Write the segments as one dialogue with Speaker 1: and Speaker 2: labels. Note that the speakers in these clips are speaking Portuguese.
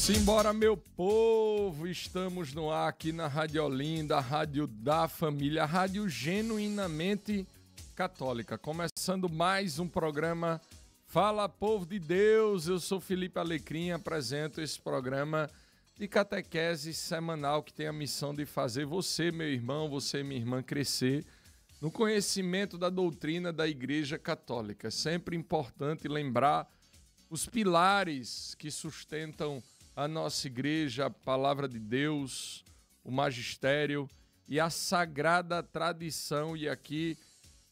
Speaker 1: Simbora, meu povo! Estamos no ar aqui na Rádio Olinda, a Rádio da Família, a Rádio genuinamente católica. Começando mais um programa Fala, Povo de Deus! Eu sou Felipe Alecrim, apresento esse programa de catequese semanal que tem a missão de fazer você, meu irmão, você, minha irmã, crescer no conhecimento da doutrina da Igreja Católica. É sempre importante lembrar os pilares que sustentam a nossa igreja, a palavra de Deus, o magistério e a sagrada tradição. E aqui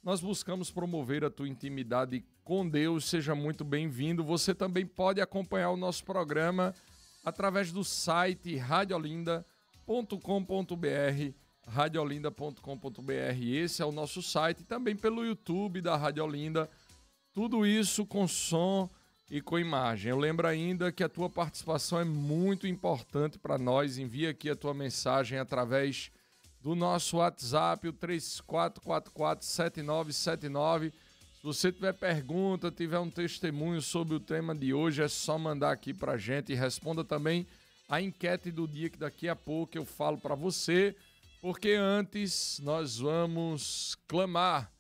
Speaker 1: nós buscamos promover a tua intimidade com Deus. Seja muito bem-vindo. Você também pode acompanhar o nosso programa através do site radiolinda.com.br, radiolinda.com.br. Esse é o nosso site. Também pelo YouTube da Rádio Olinda. Tudo isso com som e com imagem. Eu lembro ainda que a tua participação é muito importante para nós. Envia aqui a tua mensagem através do nosso WhatsApp, o 34447979. Se você tiver pergunta, tiver um testemunho sobre o tema de hoje, é só mandar aqui para a gente. E responda também a enquete do dia, que daqui a pouco eu falo para você, porque antes nós vamos clamar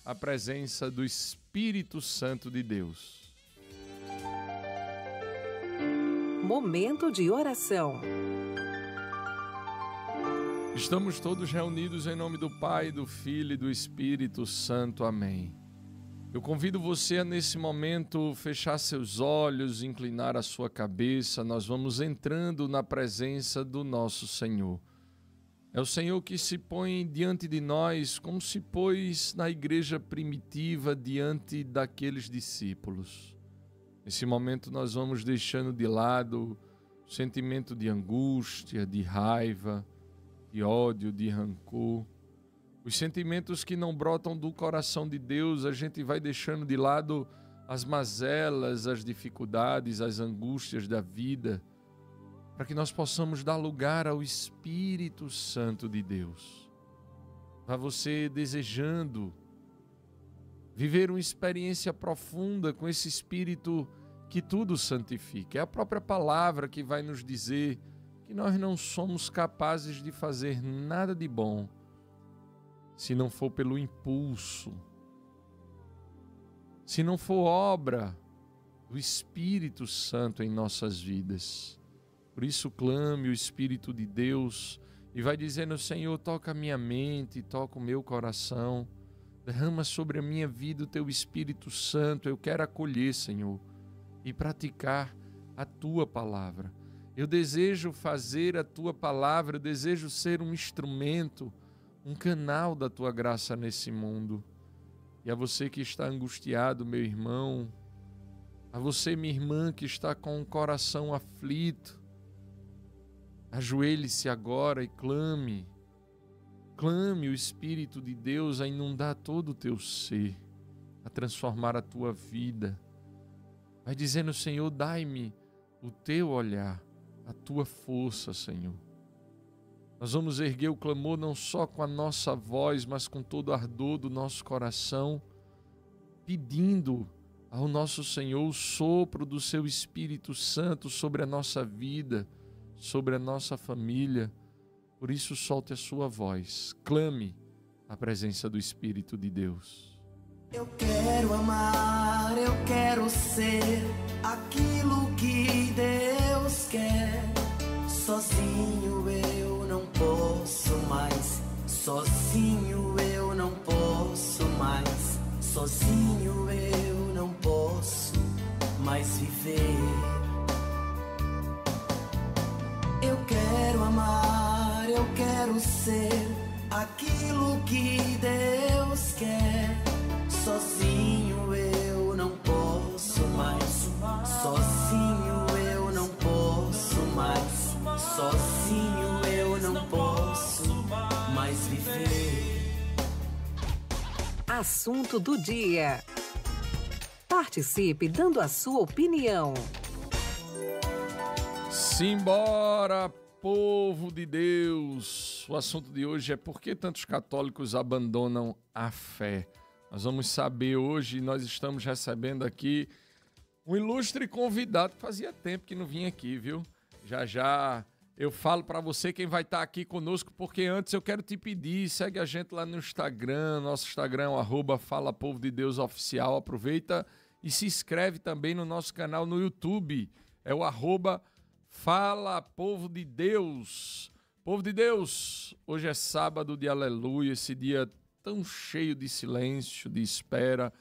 Speaker 1: a presença do Espírito Santo de Deus.
Speaker 2: Momento de oração.
Speaker 1: Estamos todos reunidos em nome do Pai, do Filho e do Espírito Santo. Amém. Eu convido você a, nesse momento, fechar seus olhos, inclinar a sua cabeça. Nós vamos entrando na presença do nosso Senhor. É o Senhor que se põe diante de nós como se pôs na igreja primitiva diante daqueles discípulos. Nesse momento nós vamos deixando de lado o sentimento de angústia, de raiva, de ódio, de rancor. Os sentimentos que não brotam do coração de Deus, a gente vai deixando de lado as mazelas, as dificuldades, as angústias da vida, para que nós possamos dar lugar ao Espírito Santo de Deus. Para você desejando viver uma experiência profunda com esse Espírito que tudo santifica. É a própria palavra que vai nos dizer que nós não somos capazes de fazer nada de bom se não for pelo impulso, se não for obra do Espírito Santo em nossas vidas. Por isso clame o Espírito de Deus e vai dizendo: Senhor, toca a minha mente, toca o meu coração, derrama sobre a minha vida o Teu Espírito Santo. Eu quero acolher, Senhor, e praticar a Tua palavra. Eu desejo fazer a Tua palavra, eu desejo ser um instrumento, um canal da Tua graça nesse mundo. E a você que está angustiado, meu irmão, a você, minha irmã, que está com o coração aflito, ajoelhe-se agora e clame. Clame o Espírito de Deus a inundar todo o teu ser, a transformar a tua vida. Vai dizendo: Senhor, dai-me o teu olhar, a tua força, Senhor. Nós vamos erguer o clamor não só com a nossa voz, mas com todo o ardor do nosso coração, pedindo ao nosso Senhor o sopro do seu Espírito Santo sobre a nossa vida, sobre a nossa família. Por isso, solte a sua voz, clame a presença do Espírito de Deus.
Speaker 3: Eu quero amar, eu quero ser aquilo que Deus quer. Sozinho eu não posso mais, sozinho eu não posso mais, sozinho eu não posso mais viver. Eu quero amar, eu quero ser aquilo que Deus quer. Sozinho eu não posso mais, sozinho eu não posso mais, sozinho eu não posso mais viver.
Speaker 2: Assunto do dia. Participe dando a sua opinião.
Speaker 1: Simbora, povo de Deus! O assunto de hoje é: por que tantos católicos abandonam a fé? Nós vamos saber hoje. Nós estamos recebendo aqui um ilustre convidado que fazia tempo que não vinha aqui, viu? Já já eu falo para você quem vai estar aqui conosco, porque antes eu quero te pedir, segue a gente lá no Instagram, nosso Instagram é o @FalaPovoDeDeusOficial, aproveita e se inscreve também no nosso canal no YouTube, é o @FalaPovoDeDeus. Povo de Deus, hoje é sábado de aleluia, esse dia tão cheio de silêncio, de espera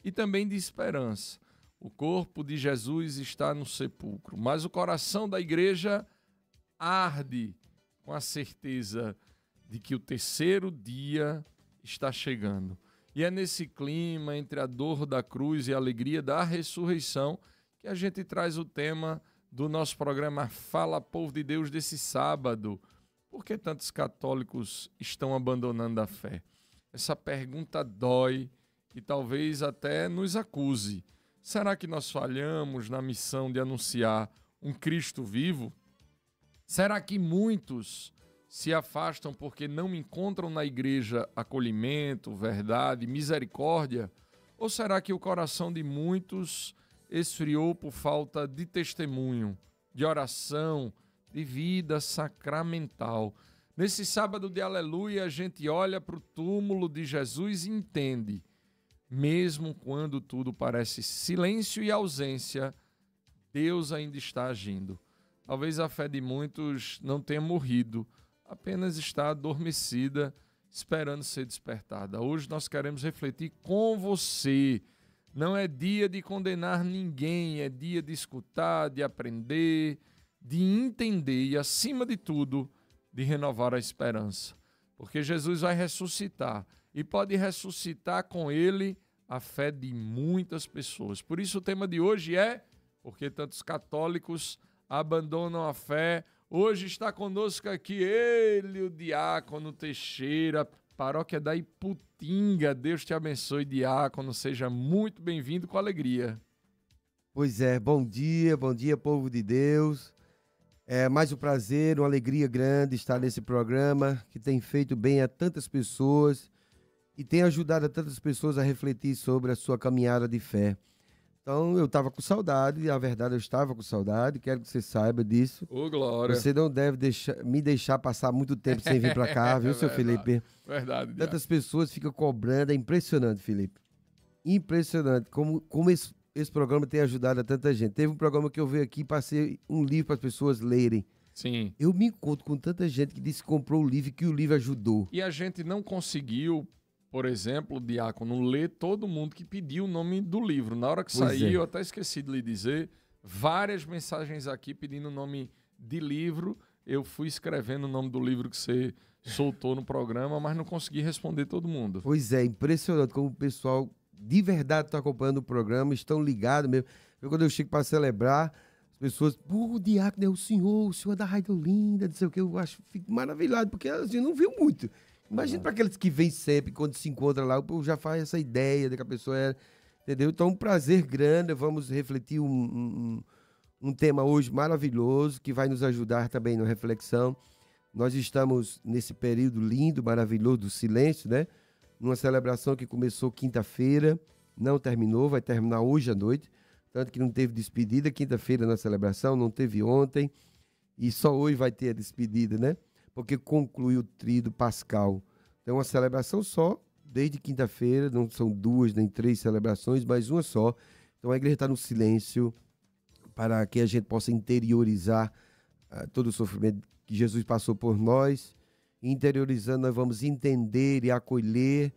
Speaker 1: e também de esperança. O corpo de Jesus está no sepulcro, mas o coração da igreja arde com a certeza de que o terceiro dia está chegando. E é nesse clima, entre a dor da cruz e a alegria da ressurreição, que a gente traz o tema do nosso programa Fala Povo de Deus desse sábado. Por que tantos católicos estão abandonando a fé? Essa pergunta dói e talvez até nos acuse. Será que nós falhamos na missão de anunciar um Cristo vivo? Será que muitos se afastam porque não encontram na igreja acolhimento, verdade, misericórdia? Ou será que o coração de muitos esfriou por falta de testemunho, de oração, de vida sacramental? Nesse sábado de aleluia, a gente olha para o túmulo de Jesus e entende, mesmo quando tudo parece silêncio e ausência, Deus ainda está agindo. Talvez a fé de muitos não tenha morrido, apenas está adormecida, esperando ser despertada. Hoje nós queremos refletir com você. Não é dia de condenar ninguém, é dia de escutar, de aprender, de entender e, acima de tudo, de renovar a esperança. Porque Jesus vai ressuscitar e pode ressuscitar com ele a fé de muitas pessoas. Por isso o tema de hoje é porque tantos católicos abandonam a fé. Hoje está conosco aqui ele, o diácono Teixeira, paróquia da Iputinga. Deus te abençoe, diácono. Seja muito bem-vindo, com alegria.
Speaker 4: Pois é, bom dia, povo de Deus. É mais um prazer, uma alegria grande estar nesse programa que tem feito bem a tantas pessoas e tem ajudado a tantas pessoas a refletir sobre a sua caminhada de fé. Então, eu estava com saudade, a verdade, eu estava com saudade, quero que você saiba disso.
Speaker 1: Ô, glória.
Speaker 4: Você não deve me deixar passar muito tempo sem vir para cá, viu, seu Felipe?
Speaker 1: Verdade.
Speaker 4: Tantas pessoas ficam cobrando, é impressionante, Felipe. Impressionante como esse programa tem ajudado a tanta gente. Teve um programa que eu veio aqui e passei um livro para as pessoas lerem.
Speaker 1: Sim.
Speaker 4: Eu me encontro com tanta gente que disse que comprou o livro e que o livro ajudou.
Speaker 1: E a gente não conseguiu, por exemplo, diácono, ler todo mundo que pediu o nome do livro. Na hora que saiu, eu até esqueci de lhe dizer, várias mensagens aqui pedindo o nome de livro. Eu fui escrevendo o nome do livro que você soltou no programa, mas não consegui responder todo mundo.
Speaker 4: Pois é, impressionante como o pessoal de verdade está acompanhando o programa, estão ligados mesmo. Quando eu chego para celebrar, as pessoas, o diácono é o senhor é da Rádio Linda, não sei o que, eu fico maravilhado, porque a gente não viu muito. Imagina para aqueles que vêm sempre, quando se encontra lá, o povo já faz essa ideia de que a pessoa é, entendeu? Então, um prazer grande, vamos refletir um tema hoje maravilhoso, que vai nos ajudar também na reflexão. Nós estamos nesse período lindo, maravilhoso do silêncio, né? Numa celebração que começou quinta-feira, não terminou, vai terminar hoje à noite, tanto que não teve despedida, quinta-feira na celebração, não teve ontem, e só hoje vai ter a despedida, né? Porque concluiu o tríduo pascal. Então, uma celebração só, desde quinta-feira, não são 2 nem 3 celebrações, mas uma só. Então, a igreja está no silêncio para que a gente possa interiorizar todo o sofrimento que Jesus passou por nós. Interiorizando, nós vamos entender e acolher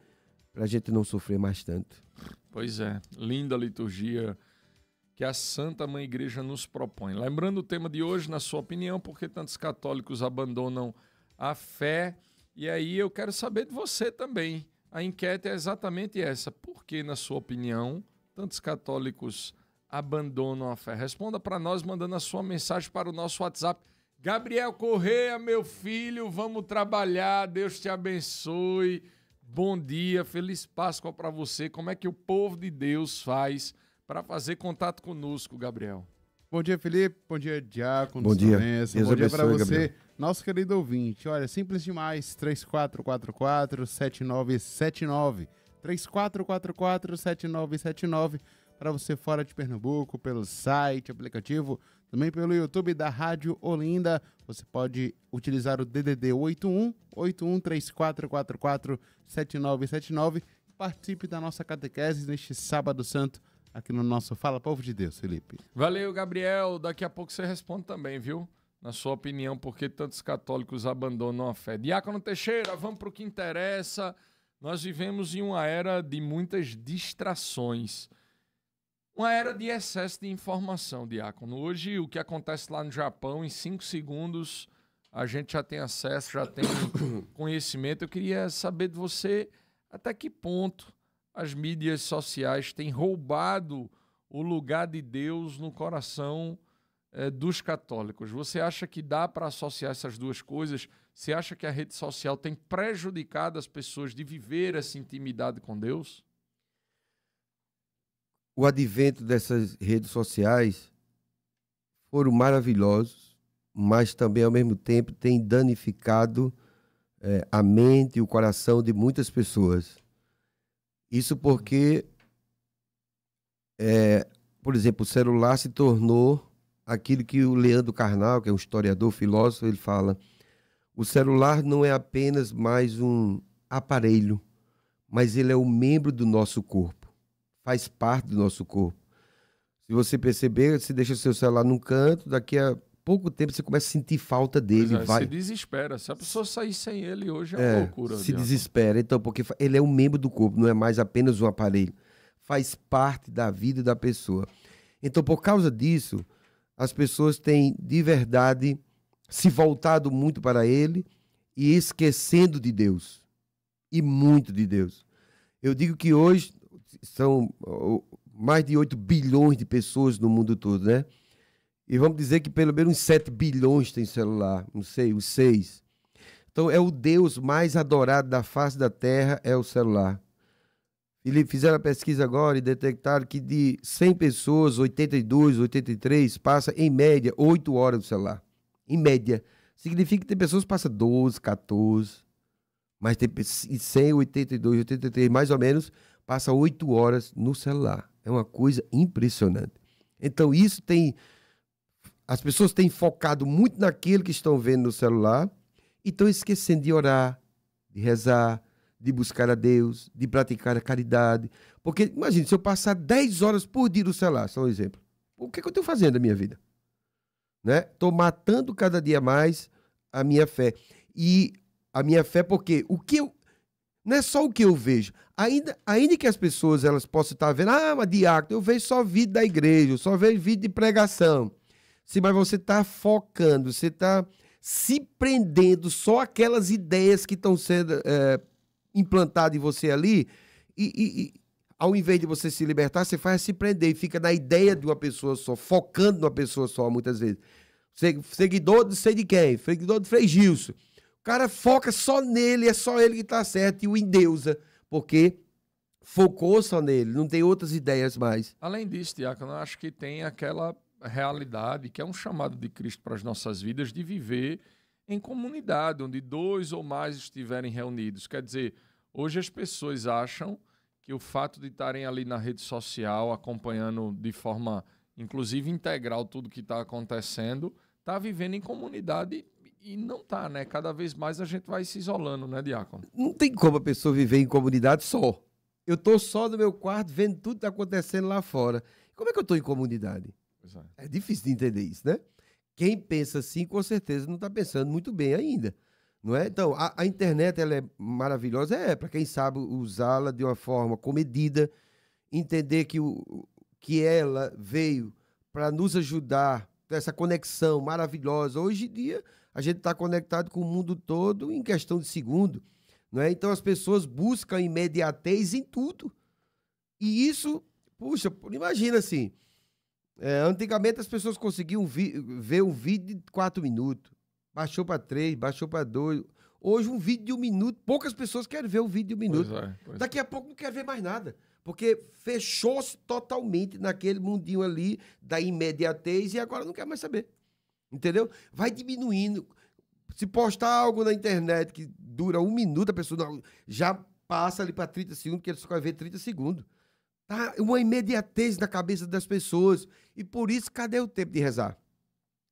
Speaker 4: para a gente não sofrer mais tanto.
Speaker 1: Pois é, linda liturgia que a Santa Mãe Igreja nos propõe. Lembrando o tema de hoje, na sua opinião, por que tantos católicos abandonam a fé? E aí eu quero saber de você também. A enquete é exatamente essa. Por que, na sua opinião, tantos católicos abandonam a fé? Responda para nós mandando a sua mensagem para o nosso WhatsApp. Gabriel Correia, meu filho, vamos trabalhar, Deus te abençoe. Bom dia, feliz Páscoa para você. Como é que o povo de Deus faz para fazer contato conosco, Gabriel?
Speaker 5: Bom dia, Felipe. Bom dia, diácono.
Speaker 4: Bom dia.
Speaker 5: Bom dia para você,
Speaker 4: Gabriel.
Speaker 5: nosso querido ouvinte. Olha, simples demais, 3444-7979. 3444-7979. para você fora de Pernambuco, pelo site, aplicativo, também pelo YouTube da Rádio Olinda. Você pode utilizar o DDD 81-3444-7979. Participe da nossa catequese neste sábado santo aqui no nosso Fala Povo de Deus, Felipe.
Speaker 1: Valeu, Gabriel. Daqui a pouco você responde também, viu? Na sua opinião, por que tantos católicos abandonam a fé? Diácono Teixeira, vamos para o que interessa. Nós vivemos em uma era de muitas distrações. Uma era de excesso de informação, Diácono. Hoje, o que acontece lá no Japão, em 5 segundos, a gente já tem acesso, já tem conhecimento. Eu queria saber de você até que ponto as mídias sociais têm roubado o lugar de Deus no coração dos católicos. Você acha que dá para associar essas duas coisas? Você acha que a rede social tem prejudicado as pessoas de viver essa intimidade com Deus?
Speaker 4: O advento dessas redes sociais foram maravilhosos, mas também, ao mesmo tempo, tem danificado a mente e o coração de muitas pessoas. Isso porque, por exemplo, o celular se tornou aquilo que o Leandro Carnal, que é um historiador, filósofo, ele fala: o celular não é apenas mais um aparelho, mas ele é um membro do nosso corpo, faz parte do nosso corpo. Se você perceber, você deixa o seu celular num canto, daqui a pouco tempo você começa a sentir falta dele.
Speaker 1: Se desespera. Se a pessoa sair sem ele hoje é uma loucura.
Speaker 4: Se desespera. Então, porque ele é um membro do corpo, não é mais apenas um aparelho. Faz parte da vida da pessoa. Então, por causa disso, as pessoas têm, de verdade, se voltado muito para ele e esquecendo de Deus. E muito de Deus. Eu digo que hoje são mais de 8 bilhões de pessoas no mundo todo, né? E vamos dizer que pelo menos 7 bilhões tem celular, não sei, os 6. Então é o Deus mais adorado da face da terra, é o celular. Felipe, fizeram a pesquisa agora e detectaram que de 100 pessoas, 82, 83 passa em média 8 horas no celular. Em média. Significa que tem pessoas que passam 12, 14, mas tem 100, 82, 83, mais ou menos, passa 8 horas no celular. É uma coisa impressionante. Então isso tem... As pessoas têm focado muito naquilo que estão vendo no celular e estão esquecendo de orar, de rezar, de buscar a Deus, de praticar a caridade. Porque, imagine, se eu passar 10 horas por dia no celular, só um exemplo, o que eu estou fazendo na minha vida? Estou matando cada dia mais a minha fé. E a minha fé porque não é só o que eu vejo. Ainda que as pessoas elas possam estar vendo, mas diácono, eu vejo só vídeo da igreja, eu só vejo vídeo de pregação. Sim, mas você está focando, você está se prendendo só aquelas ideias que estão sendo implantadas em você ali e ao invés de você se libertar, você faz se prender e fica na ideia de uma pessoa só, focando numa pessoa só, muitas vezes. Seguidor de sei de quem, seguidor de Frei Gilson. O cara foca só nele, é só ele que está certo e o endeusa, porque focou só nele, não tem outras ideias mais.
Speaker 1: Além disso, diácono, eu acho que tem aquela realidade que é um chamado de Cristo para as nossas vidas de viver em comunidade, onde 2 ou mais estiverem reunidos. Quer dizer, hoje as pessoas acham que o fato de estarem ali na rede social, acompanhando de forma, inclusive, integral tudo que está acontecendo, está vivendo em comunidade e não está, né? Cada vez mais a gente vai se isolando, né, diácono?
Speaker 4: Não tem como a pessoa viver em comunidade só. Eu estou só no meu quarto vendo tudo que está acontecendo lá fora. Como é que eu estou em comunidade? É difícil de entender isso, né? Quem pensa assim, com certeza, não está pensando muito bem ainda, não é? Então, a internet, ela é maravilhosa, para quem sabe usá-la de uma forma comedida, entender que ela veio para nos ajudar, essa conexão maravilhosa. Hoje em dia, a gente está conectado com o mundo todo em questão de segundo, não é? Então, as pessoas buscam imediatez em tudo. E isso, puxa, imagina assim, antigamente as pessoas conseguiam ver um vídeo de 4 minutos, baixou para 3, baixou para 2. Hoje um vídeo de 1 minuto, poucas pessoas querem ver um vídeo de 1 minuto. Daqui a pouco não quer ver mais nada, porque fechou-se totalmente naquele mundinho ali da imediatez e agora não quer mais saber, entendeu? Vai diminuindo. Se postar algo na internet que dura 1 minuto, a pessoa já passa ali para 30 segundos, porque ele só vai ver 30 segundos. Tá uma imediatez na cabeça das pessoas. E por isso, cadê o tempo de rezar?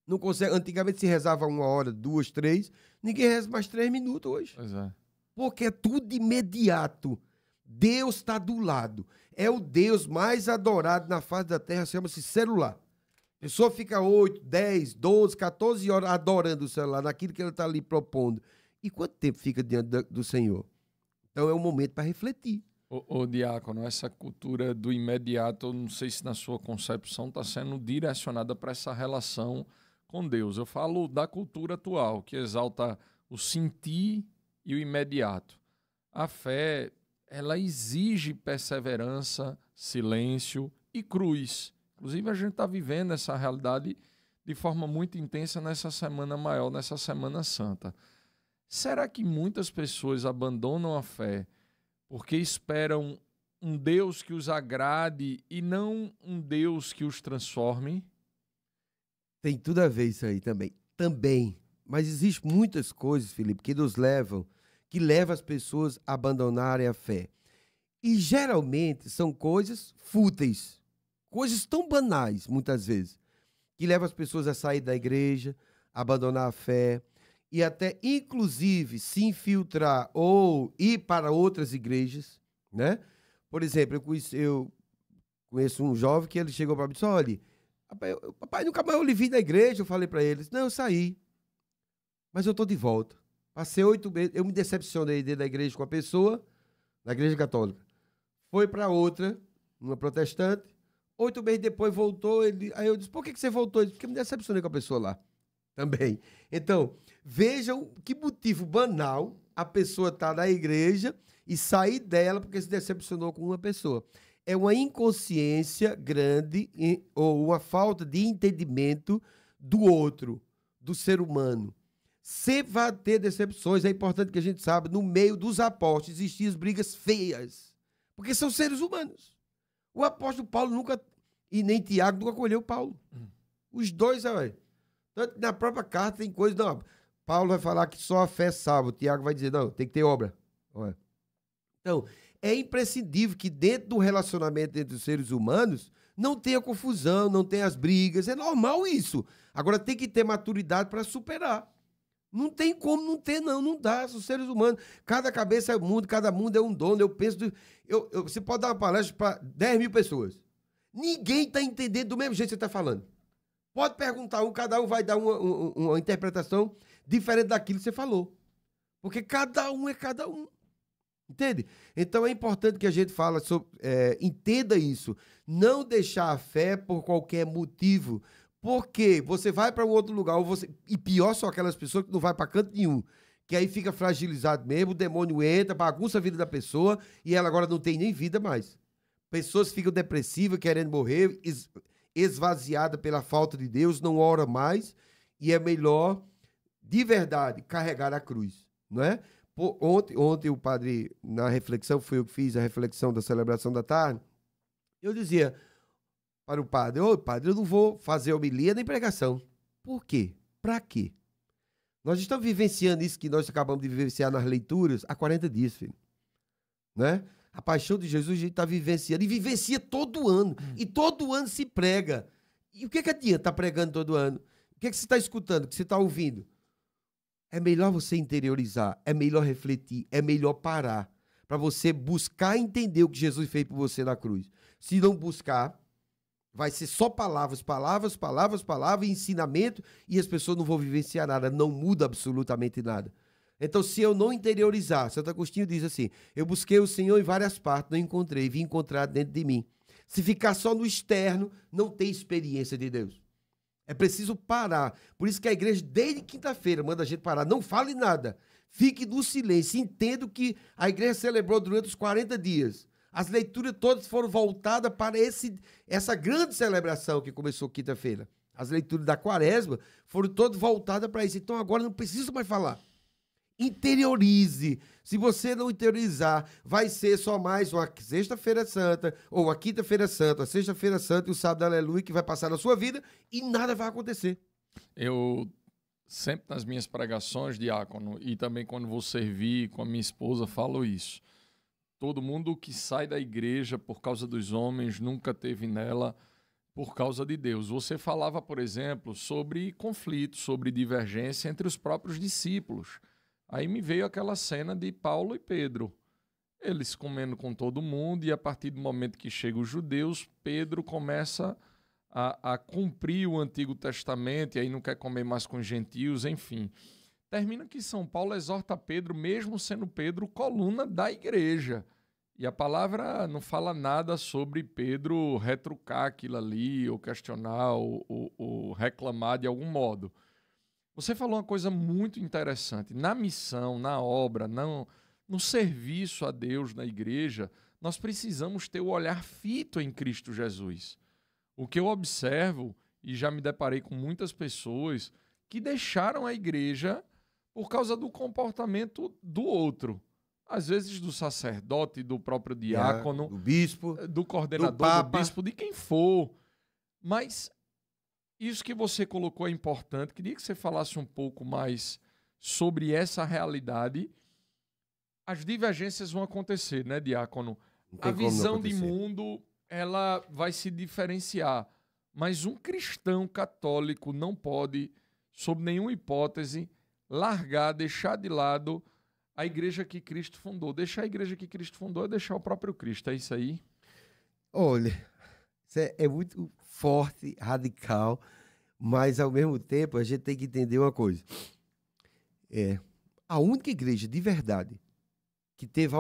Speaker 4: Não consegue. Antigamente se rezava 1 hora, 2, 3. Ninguém reza mais 3 minutos hoje.
Speaker 1: Pois é.
Speaker 4: Porque é tudo imediato. Deus está do lado. É o Deus mais adorado na face da terra, chama-se celular. A pessoa fica 8, 10, 12, 14 horas adorando o celular, naquilo que ele está ali propondo. E quanto tempo fica diante do Senhor? Então é um momento para refletir.
Speaker 1: Ô, Diácono, essa cultura do imediato, eu não sei se na sua concepção está sendo direcionada para essa relação com Deus. Eu falo da cultura atual, que exalta o sentir e o imediato. A fé, ela exige perseverança, silêncio e cruz. Inclusive, a gente está vivendo essa realidade de forma muito intensa nessa semana maior, nessa Semana Santa. Será que muitas pessoas abandonam a fé porque esperam um Deus que os agrade e não um Deus que os transforme?
Speaker 4: Tem tudo a ver isso aí também. Também. Mas existem muitas coisas, Felipe, que levam as pessoas a abandonarem a fé. E geralmente são coisas fúteis, coisas tão banais, muitas vezes, que levam as pessoas a sair da igreja, a abandonar a fé e até, inclusive, se infiltrar ou ir para outras igrejas, né? Por exemplo, eu conheço um jovem que ele chegou para mim e disse, olha, papai, nunca mais eu lhe vi na igreja. Eu falei para ele, não, eu saí, mas eu estou de volta. Passei 8 meses, eu me decepcionei dentro da igreja com a pessoa, na igreja católica. Foi para outra, uma protestante, 8 meses depois voltou, aí eu disse, por que você voltou? Ele disse, porque eu me decepcionei com a pessoa lá também. Então, vejam que motivo banal a pessoa está na igreja e sair dela porque se decepcionou com uma pessoa. É uma inconsciência grande ou uma falta de entendimento do outro, do ser humano. Sempre vai ter decepções, é importante que a gente saiba, no meio dos apóstolos existiam brigas feias, porque são seres humanos. O apóstolo Paulo nunca, e nem Tiago, nunca acolheu Paulo. Os dois, tanto na própria carta tem coisa, não, Paulo vai falar que só a fé salva, o Tiago vai dizer, não, tem que ter obra. Então, é imprescindível que dentro do relacionamento entre os seres humanos não tenha confusão, não tenha as brigas, é normal isso. Agora tem que ter maturidade para superar. Não tem como não ter, não dá. São seres humanos. Cada cabeça é um mundo, cada mundo é um dono. Eu penso. Você pode dar uma palestra para 10 mil pessoas. Ninguém está entendendo do mesmo jeito que você está falando. Pode perguntar cada um vai dar uma interpretação diferente daquilo que você falou. Porque cada um é cada um. Entende? Então é importante que a gente fala sobre, entenda isso. Não deixar a fé por qualquer motivo. Porque você vai para um outro lugar, e pior são aquelas pessoas que não vai para canto nenhum, que aí fica fragilizado mesmo, o demônio entra, bagunça a vida da pessoa e ela agora não tem nem vida mais. Pessoas ficam depressivas, querendo morrer, esvaziada pela falta de Deus, não ora mais e é melhor, de verdade, carregar a cruz, não é? Ontem o padre, na reflexão, foi eu que fiz a reflexão da celebração da tarde, eu dizia para o padre, padre, eu não vou fazer homilia nem pregação. Por quê? Para quê? Nós estamos vivenciando isso que nós acabamos de vivenciar nas leituras há 40 dias, filho. Né? A paixão de Jesus a gente está vivenciando, e vivencia todo ano. E todo ano se prega. E o que adianta estar pregando todo ano? O que você está escutando, o que você está ouvindo? É melhor você interiorizar, é melhor refletir, é melhor parar, para você buscar entender o que Jesus fez por você na cruz. Se não buscar, vai ser só palavras, e ensinamento, e as pessoas não vão vivenciar nada, não muda absolutamente nada. Então, se eu não interiorizar, Santo Agostinho diz assim, eu busquei o Senhor em várias partes, não encontrei, vim encontrar dentro de mim. Se ficar só no externo, não tem experiência de Deus. É preciso parar. Por isso que a igreja, desde quinta-feira, manda a gente parar, não fale nada, fique no silêncio, entenda o que a igreja celebrou durante os 40 dias. As leituras todas foram voltadas para essa grande celebração que começou quinta-feira. As leituras da Quaresma foram todas voltadas para isso. Então agora não preciso mais falar. Interiorize. Se você não interiorizar, vai ser só mais uma sexta-feira santa, ou uma quinta-feira santa, a sexta-feira santa e o sábado aleluia que vai passar na sua vida e nada vai acontecer.
Speaker 1: Eu sempre nas minhas pregações, diácono, e também quando vou servir com a minha esposa, falo isso. todo mundo que sai da igreja por causa dos homens nunca teve nela por causa de Deus. Você falava, por exemplo, sobre conflito, sobre divergência entre os próprios discípulos. Aí me veio aquela cena de Paulo e Pedro. Eles comendo com todo mundo e a partir do momento que chegam os judeus, Pedro começa a cumprir o Antigo Testamento e aí não quer comer mais com os gentios, enfim. Termina que São Paulo exorta Pedro, mesmo sendo Pedro coluna da igreja. E a palavra não fala nada sobre Pedro retrucar aquilo ali, ou questionar, ou reclamar de algum modo. Você falou uma coisa muito interessante. Na missão, na obra, no serviço a Deus na igreja, nós precisamos ter o olhar fito em Cristo Jesus. O que eu observo, e já me deparei com muitas pessoas, que deixaram a igreja por causa do comportamento do outro. Às vezes do sacerdote, do próprio diácono,
Speaker 4: do bispo,
Speaker 1: do coordenador, do bispo, de quem for. Mas isso que você colocou é importante. Queria que você falasse um pouco mais sobre essa realidade. As divergências vão acontecer, né, diácono? A visão de mundo, ela vai se diferenciar. Mas um cristão católico não pode, sob nenhuma hipótese, largar, deixar de lado a igreja que Cristo fundou. Deixar a igreja que Cristo fundou é deixar o próprio Cristo. É isso aí?
Speaker 4: Olha, isso é muito forte, radical, mas ao mesmo tempo a gente tem que entender uma coisa. A única igreja de verdade que teve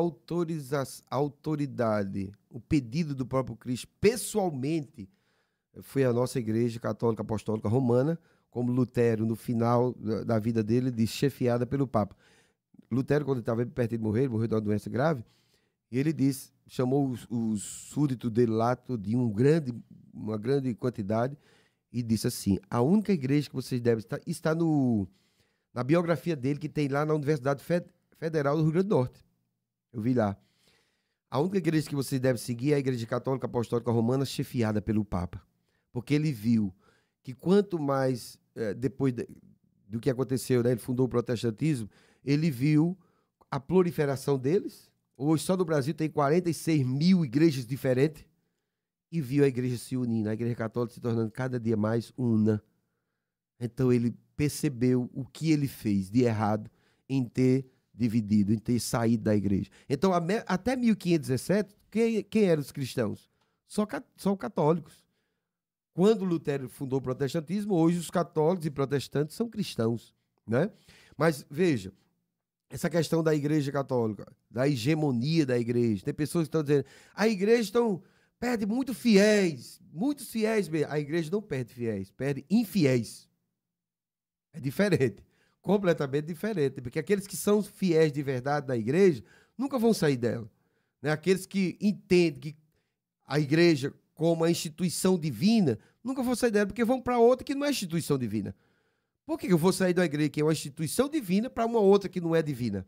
Speaker 4: autoridade, o pedido do próprio Cristo pessoalmente, foi a nossa igreja católica apostólica romana, como Lutero, no final da vida dele, disse, chefiada pelo Papa. Lutero, quando estava perto de morrer, ele morreu de uma doença grave, e ele disse, chamou os súditos dele lá, de uma grande quantidade, e disse assim, a única igreja que vocês devem estar, está na biografia dele, que tem lá na Universidade Federal do Rio Grande do Norte. Eu vi lá. A única igreja que vocês devem seguir é a Igreja Católica Apostólica Romana, chefiada pelo Papa. Porque ele viu que quanto mais, depois do que aconteceu, né, ele fundou o protestantismo, ele viu a proliferação deles. Hoje, só no Brasil, tem 46 mil igrejas diferentes. E viu a igreja se unindo, a Igreja Católica se tornando cada dia mais una. Então, ele percebeu o que ele fez de errado em ter dividido, em ter saído da igreja. Então, até 1517, quem eram os cristãos? Só católicos. Quando Lutero fundou o protestantismo, hoje os católicos e protestantes são cristãos, né? Mas, veja, essa questão da igreja católica, da hegemonia da igreja, tem pessoas que estão dizendo, a igreja perde muitos fiéis. A igreja não perde fiéis, perde infiéis. É diferente. Completamente diferente, porque aqueles que são fiéis de verdade da igreja nunca vão sair dela, né? Aqueles que entendem que a igreja como a instituição divina nunca vão sair dela, porque vão para outra que não é instituição divina. Por que eu vou sair da igreja que é uma instituição divina para uma outra que não é divina?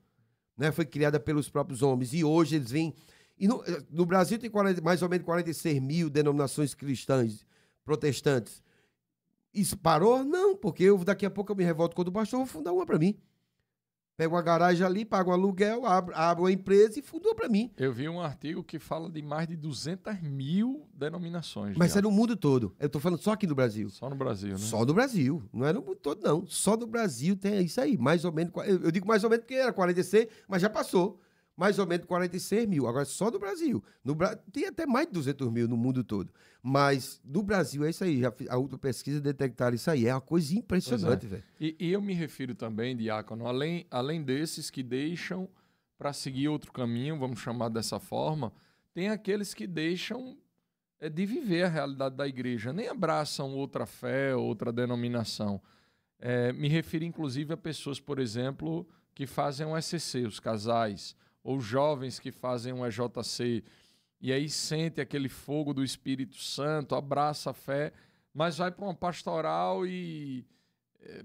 Speaker 4: Né? Foi criada pelos próprios homens e hoje eles vêm... E no Brasil tem mais ou menos 46 mil denominações cristãs, protestantes. Isso parou? Não, porque daqui a pouco eu me revolto contra o pastor, vou fundar uma para mim. Pego uma garagem ali, pago um aluguel, abro uma empresa e fundou para mim.
Speaker 1: Eu vi um artigo que fala de mais de 200 mil denominações.
Speaker 4: Mas é no mundo todo. Eu estou falando só aqui no Brasil.
Speaker 1: Só no Brasil, né?
Speaker 4: Só no Brasil. Não é no mundo todo, não. Só no Brasil tem isso aí. Mais ou menos, eu digo mais ou menos porque era 46, mas já passou. Mais ou menos 46 mil. Agora, só do Brasil. Tem até mais de 200 mil no mundo todo. Mas no Brasil é isso aí. A última pesquisa detectaram isso aí. É uma coisa impressionante, velho.
Speaker 1: E eu me refiro também, diácono, além desses que deixam para seguir outro caminho, vamos chamar dessa forma, tem aqueles que deixam de viver a realidade da igreja, nem abraçam outra fé, outra denominação. Me refiro, inclusive, a pessoas, por exemplo, que fazem um SCC, os casais, ou jovens que fazem um EJC, e aí sente aquele fogo do Espírito Santo, abraça a fé, mas vai para uma pastoral e,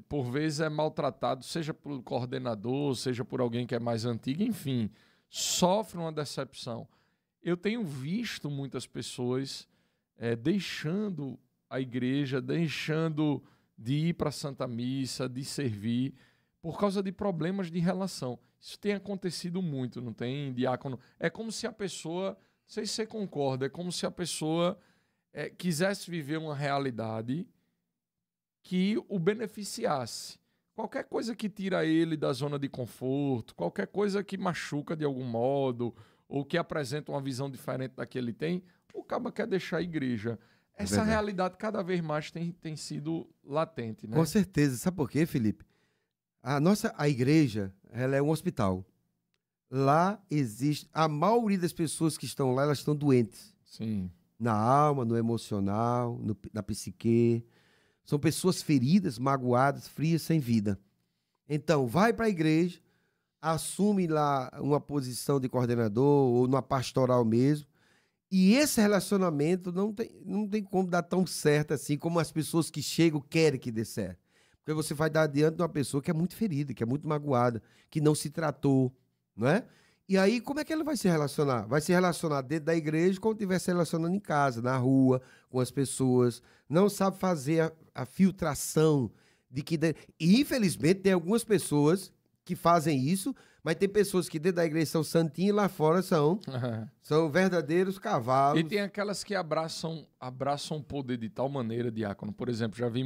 Speaker 1: por vezes, é maltratado, seja por coordenador, seja por alguém que é mais antigo, enfim, sofre uma decepção. Eu tenho visto muitas pessoas deixando a igreja, deixando de ir para a Santa Missa, de servir, por causa de problemas de relação. Isso tem acontecido muito, não tem, diácono? É como se a pessoa, não sei se você concorda, é como se a pessoa quisesse viver uma realidade que o beneficiasse. Qualquer coisa que tira ele da zona de conforto, qualquer coisa que machuca de algum modo, ou que apresenta uma visão diferente da que ele tem, o caba quer deixar a igreja. Essa realidade cada vez mais tem sido latente, né?
Speaker 4: Com certeza. Sabe por quê, Felipe? A igreja, ela é um hospital. Lá existe... A maioria das pessoas que estão lá, elas estão doentes.
Speaker 1: Sim.
Speaker 4: Na alma, no emocional, na psique. São pessoas feridas, magoadas, frias, sem vida. Então, vai para a igreja, assume lá uma posição de coordenador ou numa pastoral mesmo, e esse relacionamento não tem como dar tão certo assim como as pessoas que chegam querem que dê certo. Porque você vai dar diante de uma pessoa que é muito ferida, que é muito magoada, que não se tratou, não é? E aí, como é que ela vai se relacionar? Vai se relacionar dentro da igreja como estiver se relacionando em casa, na rua, com as pessoas. Não sabe fazer a filtração de que... E, infelizmente, tem algumas pessoas que fazem isso, mas tem pessoas que dentro da igreja são santinhas e lá fora são verdadeiros cavalos.
Speaker 1: E tem aquelas que abraçam o poder de tal maneira, diácono. Por exemplo, já vi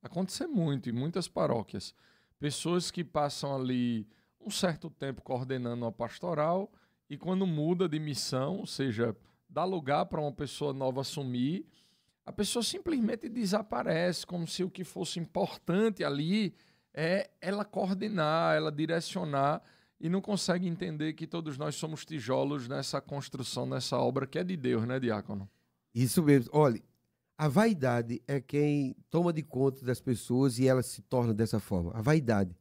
Speaker 1: acontecer muito em muitas paróquias. Pessoas que passam ali um certo tempo coordenando uma pastoral e quando muda de missão, ou seja, dá lugar para uma pessoa nova assumir, a pessoa simplesmente desaparece, como se o que fosse importante ali é ela coordenar, ela direcionar, e não consegue entender que todos nós somos tijolos nessa construção, nessa obra que é de Deus, né, diácono?
Speaker 4: Isso mesmo. Olha, a vaidade é quem toma de conta das pessoas e elas se tornam dessa forma. A vaidade.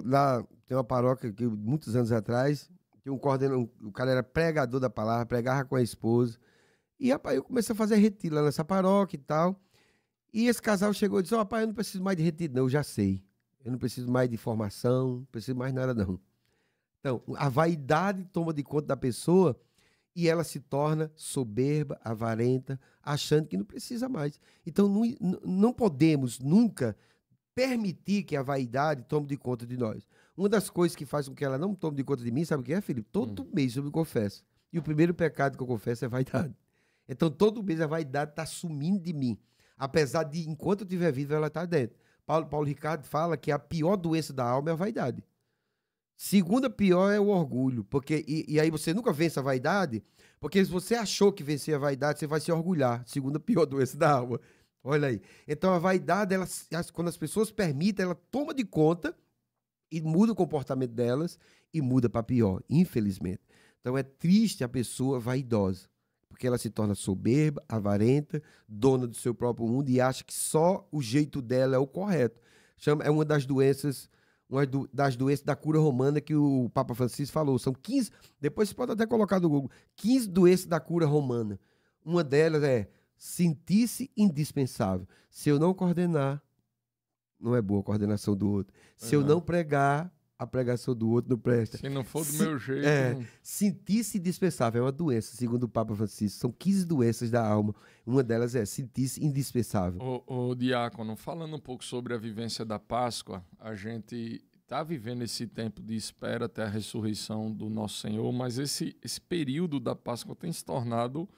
Speaker 4: Lá tem uma paróquia que muitos anos atrás, que o cara era pregador da palavra, pregava com a esposa, e rapaz, eu comecei a fazer retiro lá nessa paróquia e tal. E esse casal chegou e disse: rapaz, eu não preciso mais de retiro, não, eu já sei. Eu não preciso mais de formação, não preciso mais nada, não. Então, a vaidade toma de conta da pessoa e ela se torna soberba, avarenta, achando que não precisa mais. Então, não podemos nunca permitir que a vaidade tome de conta de nós. Uma das coisas que faz com que ela não tome de conta de mim, sabe o que é, Felipe? Todo mês eu me confesso. E o primeiro pecado que eu confesso é vaidade. Então, todo mês a vaidade está sumindo de mim. Apesar de, enquanto eu estiver vivo, ela está dentro. Paulo Ricardo fala que a pior doença da alma é a vaidade. Segunda pior é o orgulho. E aí você nunca vence a vaidade, porque se você achou que vencia a vaidade, você vai se orgulhar. Segunda pior doença da alma. Olha aí. Então a vaidade, quando as pessoas permitem, ela toma de conta e muda o comportamento delas e muda para pior, infelizmente. Então é triste a pessoa vaidosa, porque ela se torna soberba, avarenta, dona do seu próprio mundo e acha que só o jeito dela é o correto. É uma das doenças da cura romana que o Papa Francisco falou. São 15, depois você pode até colocar no Google, 15 doenças da cura romana. Uma delas é sentir-se indispensável. Se eu não coordenar, não é boa a coordenação do outro. Se eu não pregar, a pregação do outro não presta.
Speaker 1: Se não for do meu jeito...
Speaker 4: Sentir-se indispensável é uma doença, segundo o Papa Francisco. São 15 doenças da alma. Uma delas é sentir-se indispensável.
Speaker 1: Ô, diácono, falando um pouco sobre a vivência da Páscoa, a gente está vivendo esse tempo de espera até a ressurreição do nosso Senhor, mas esse período da Páscoa tem se tornado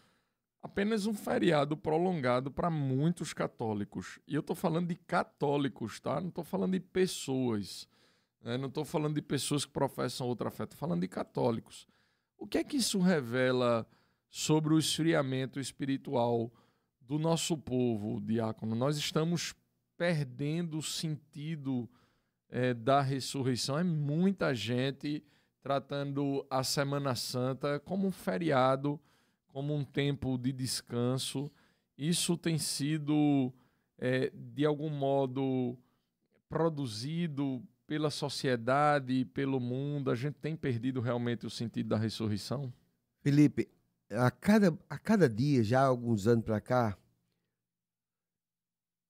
Speaker 1: apenas um feriado prolongado para muitos católicos. E eu estou falando de católicos, tá? Não estou falando de pessoas. Não estou falando de pessoas que professam outra fé, estou falando de católicos. O que é que isso revela sobre o esfriamento espiritual do nosso povo, diácono? Nós estamos perdendo o sentido da ressurreição. É muita gente tratando a Semana Santa como um feriado, como um tempo de descanso. Isso tem sido, de algum modo, produzido pela sociedade, pelo mundo. A gente tem perdido realmente o sentido da ressurreição?
Speaker 4: Felipe, a cada dia, já há alguns anos para cá,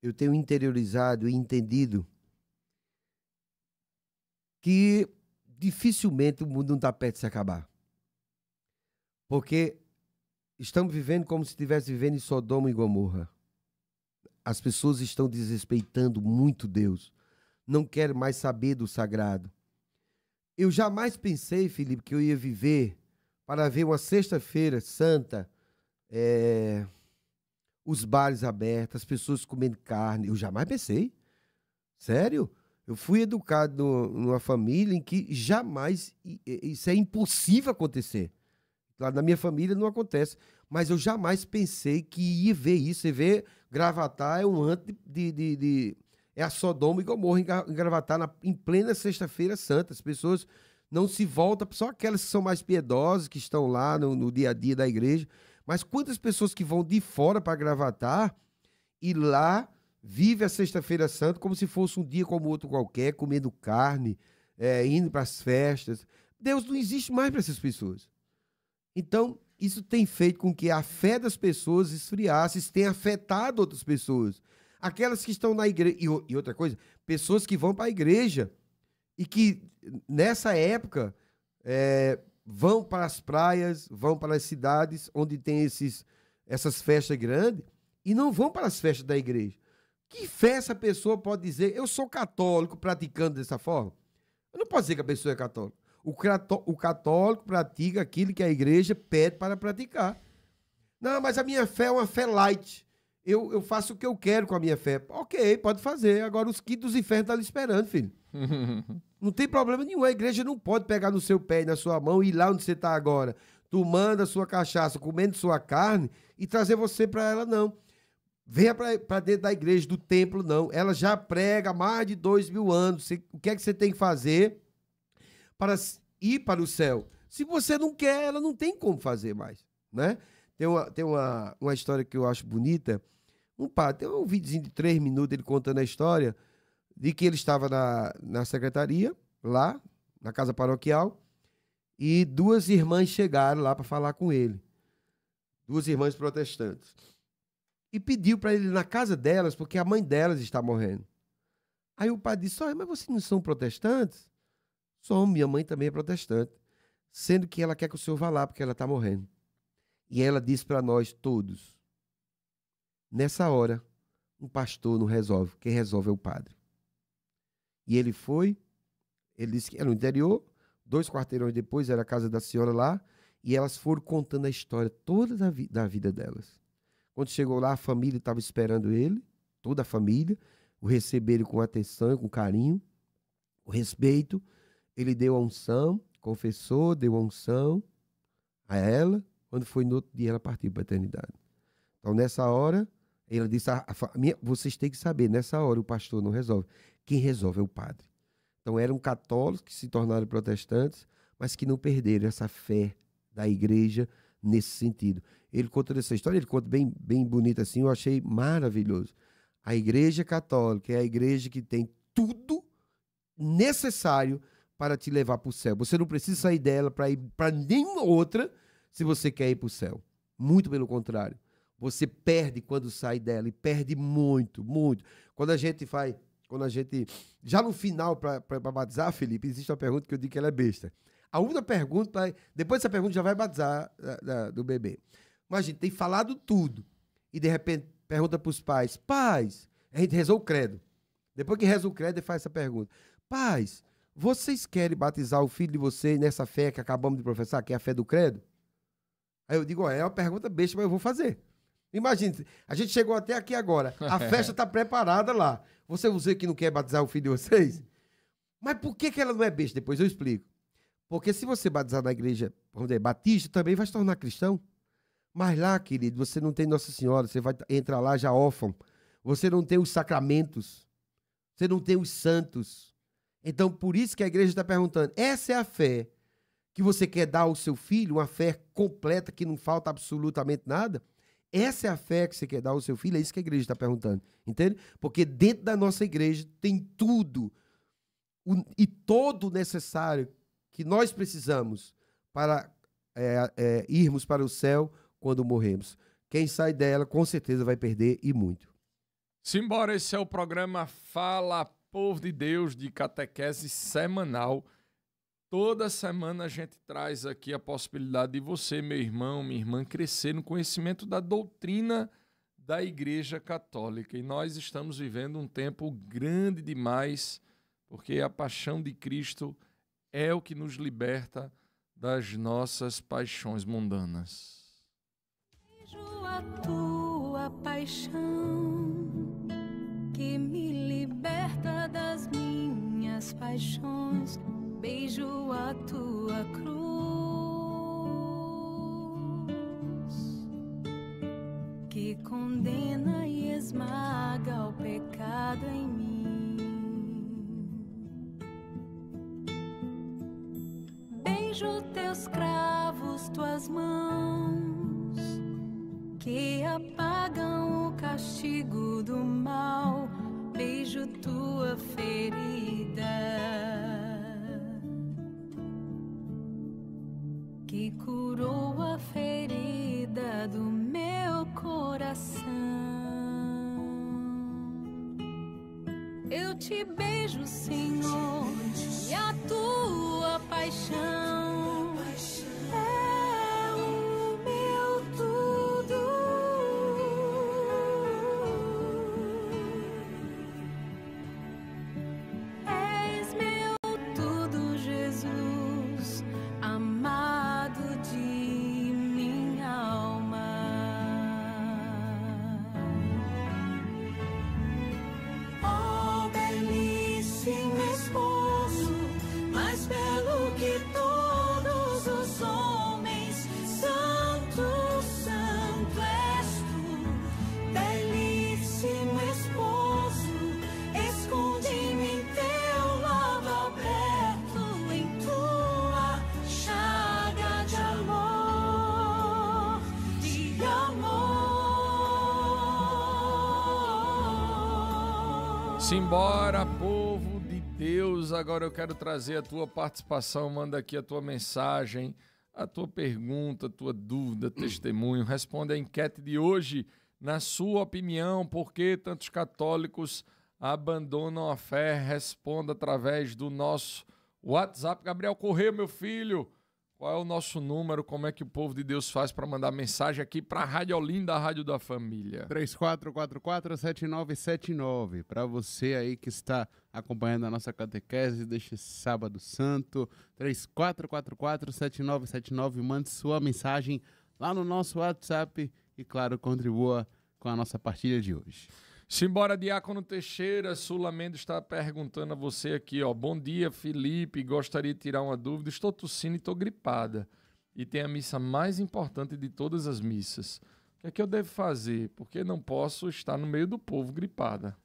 Speaker 4: eu tenho interiorizado e entendido que dificilmente o mundo não está perto de se acabar. Porque estamos vivendo como se estivesse vivendo em Sodoma e Gomorra. As pessoas estão desrespeitando muito Deus. não quer mais saber do sagrado. Eu jamais pensei, Felipe, que eu ia viver para ver uma sexta-feira santa, os bares abertos, as pessoas comendo carne. Eu jamais pensei. Sério? Eu fui educado numa família em que jamais isso é impossível acontecer. Claro, na minha família não acontece, mas eu jamais pensei que ia ver isso. E ver Gravatá é um antes é a Sodoma e Gomorra em Gravatá, em plena sexta-feira santa. As pessoas não se voltam, só aquelas que são mais piedosas, que estão lá no dia a dia da igreja. Mas quantas pessoas que vão de fora para Gravatá e lá vive a sexta-feira santa como se fosse um dia como outro qualquer, comendo carne, indo para as festas. Deus não existe mais para essas pessoas. Então, isso tem feito com que a fé das pessoas esfriasse, isso tem afetado outras pessoas. Aquelas que estão na igreja. E outra coisa, pessoas que vão para a igreja e que, nessa época, vão para as praias, vão para as cidades onde tem essas festas grandes e não vão para as festas da igreja. Que fé essa pessoa pode dizer? Eu sou católico praticando dessa forma? Eu não posso dizer que a pessoa é católica. O católico pratica aquilo que a igreja pede para praticar. Não, mas a minha fé é uma fé light. Eu faço o que eu quero com a minha fé. Ok, pode fazer. Agora os quintos dos infernos estão ali esperando, filho. Não tem problema nenhum. A igreja não pode pegar no seu pé e na sua mão e ir lá onde você está agora, tomando a sua cachaça, comendo sua carne e trazer você para ela, não. Venha para dentro da igreja, do templo, não. Ela já prega há mais de 2000 anos. O que é que você tem que fazer para ir para o céu? Se você não quer, ela não tem como fazer mais, né? Tem uma história que eu acho bonita. Tem um videozinho de 3 minutos ele contando a história de que ele estava na secretaria, lá, na casa paroquial, e 2 irmãs chegaram lá para falar com ele. 2 irmãs protestantes. E pediu para ele ir na casa delas, porque a mãe delas está morrendo. Aí o padre disse, mas vocês não são protestantes? Somos, minha mãe também é protestante. Sendo que ela quer que o senhor vá lá, porque ela está morrendo. E ela disse para nós todos, nessa hora, um pastor não resolve, quem resolve é o padre. E ele foi, ele disse que era no interior, 2 quarteirões depois era a casa da senhora lá, e elas foram contando a história toda da vida delas. Quando chegou lá, a família estava esperando ele, toda a família, o receberam com atenção, com carinho, o respeito. Ele deu a unção, confessou, deu a unção a ela. Quando foi no outro dia, ela partiu para a eternidade. Então, nessa hora, ela disse, vocês têm que saber, nessa hora o pastor não resolve. Quem resolve é o padre. Então, eram católicos que se tornaram protestantes, mas que não perderam essa fé da igreja nesse sentido. Ele conta essa história, ele conta bem, bem bonito assim, eu achei maravilhoso. A igreja católica é a igreja que tem tudo necessário para te levar para o céu. Você não precisa sair dela para ir para nenhuma outra se você quer ir para o céu. Muito pelo contrário. Você perde quando sai dela e perde muito, muito. Quando a gente já no final, para batizar, Felipe, existe uma pergunta que eu digo que ela é besta. A única pergunta, depois dessa pergunta já vai batizar do bebê. Mas a gente tem falado tudo. E de repente pergunta para os pais, a gente rezou o credo. Depois que reza o credo, ele faz essa pergunta. Pais, vocês querem batizar o filho de vocês nessa fé que acabamos de professar, que é a fé do credo? Aí eu digo, é uma pergunta besta, mas eu vou fazer. Imagine, a gente chegou até aqui agora, a festa está preparada lá. Você que não quer batizar o filho de vocês? Mas por que ela não é besta? Depois eu explico. Porque se você batizar na igreja, vamos dizer, batista, também vai se tornar cristão. Mas lá, querido, você não tem Nossa Senhora, você vai entrar lá já órfão. Você não tem os sacramentos. Você não tem os santos. Então, por isso que a igreja está perguntando, essa é a fé que você quer dar ao seu filho, uma fé completa, que não falta absolutamente nada? Essa é a fé que você quer dar ao seu filho? É isso que a igreja está perguntando, entende? Porque dentro da nossa igreja tem tudo e todo o necessário que nós precisamos para irmos para o céu quando morremos. Quem sai dela, com certeza, vai perder e muito.
Speaker 1: Simbora, esse é o programa Fala Povo de Deus, de catequese semanal. Toda semana a gente traz aqui a possibilidade de você, meu irmão, minha irmã, crescer no conhecimento da doutrina da Igreja Católica. E nós estamos vivendo um tempo grande demais porque a paixão de Cristo é o que nos liberta das nossas paixões mundanas.
Speaker 6: Vejo a tua paixão que me liberta das minhas paixões. Beijo a tua cruz que condena e esmaga o pecado em mim. Beijo teus cravos, tuas mãos que apagam o castigo do mal. Beijo tua ferida que curou a ferida do meu coração. Eu te beijo, Senhor, e a tua paixão é o meu tudo. És meu tudo, Jesus, amado de minha alma. Oh, belíssimo esposo, mais belo que todos os homens, santo, santo és tu. Belíssimo esposo, esconde-me em teu lado aberto, em tua chaga de amor, de amor.
Speaker 1: Simbora, povo de Deus. Agora eu quero trazer a tua participação. Manda aqui a tua mensagem, a tua pergunta, a tua dúvida, testemunho. Responda a enquete de hoje. Na sua opinião, por que tantos católicos abandonam a fé? Responda através do nosso WhatsApp. Gabriel Corrêa, meu filho, qual é o nosso número? Como é que o povo de Deus faz para mandar mensagem aqui para a Rádio Olinda, a Rádio da Família?
Speaker 5: 3444-7979. Para você aí que está acompanhando a nossa catequese deste sábado santo, 3444-7979. Mande sua mensagem lá no nosso WhatsApp e, claro, contribua com a nossa partilha de hoje.
Speaker 1: Simbora, Diácono Teixeira. Sula Mendes está perguntando a você aqui, ó. Bom dia, Felipe. Gostaria de tirar uma dúvida. Estou tossindo e estou gripada. E tem a missa mais importante de todas as missas. O que é que eu devo fazer? Porque não posso estar no meio do povo gripada.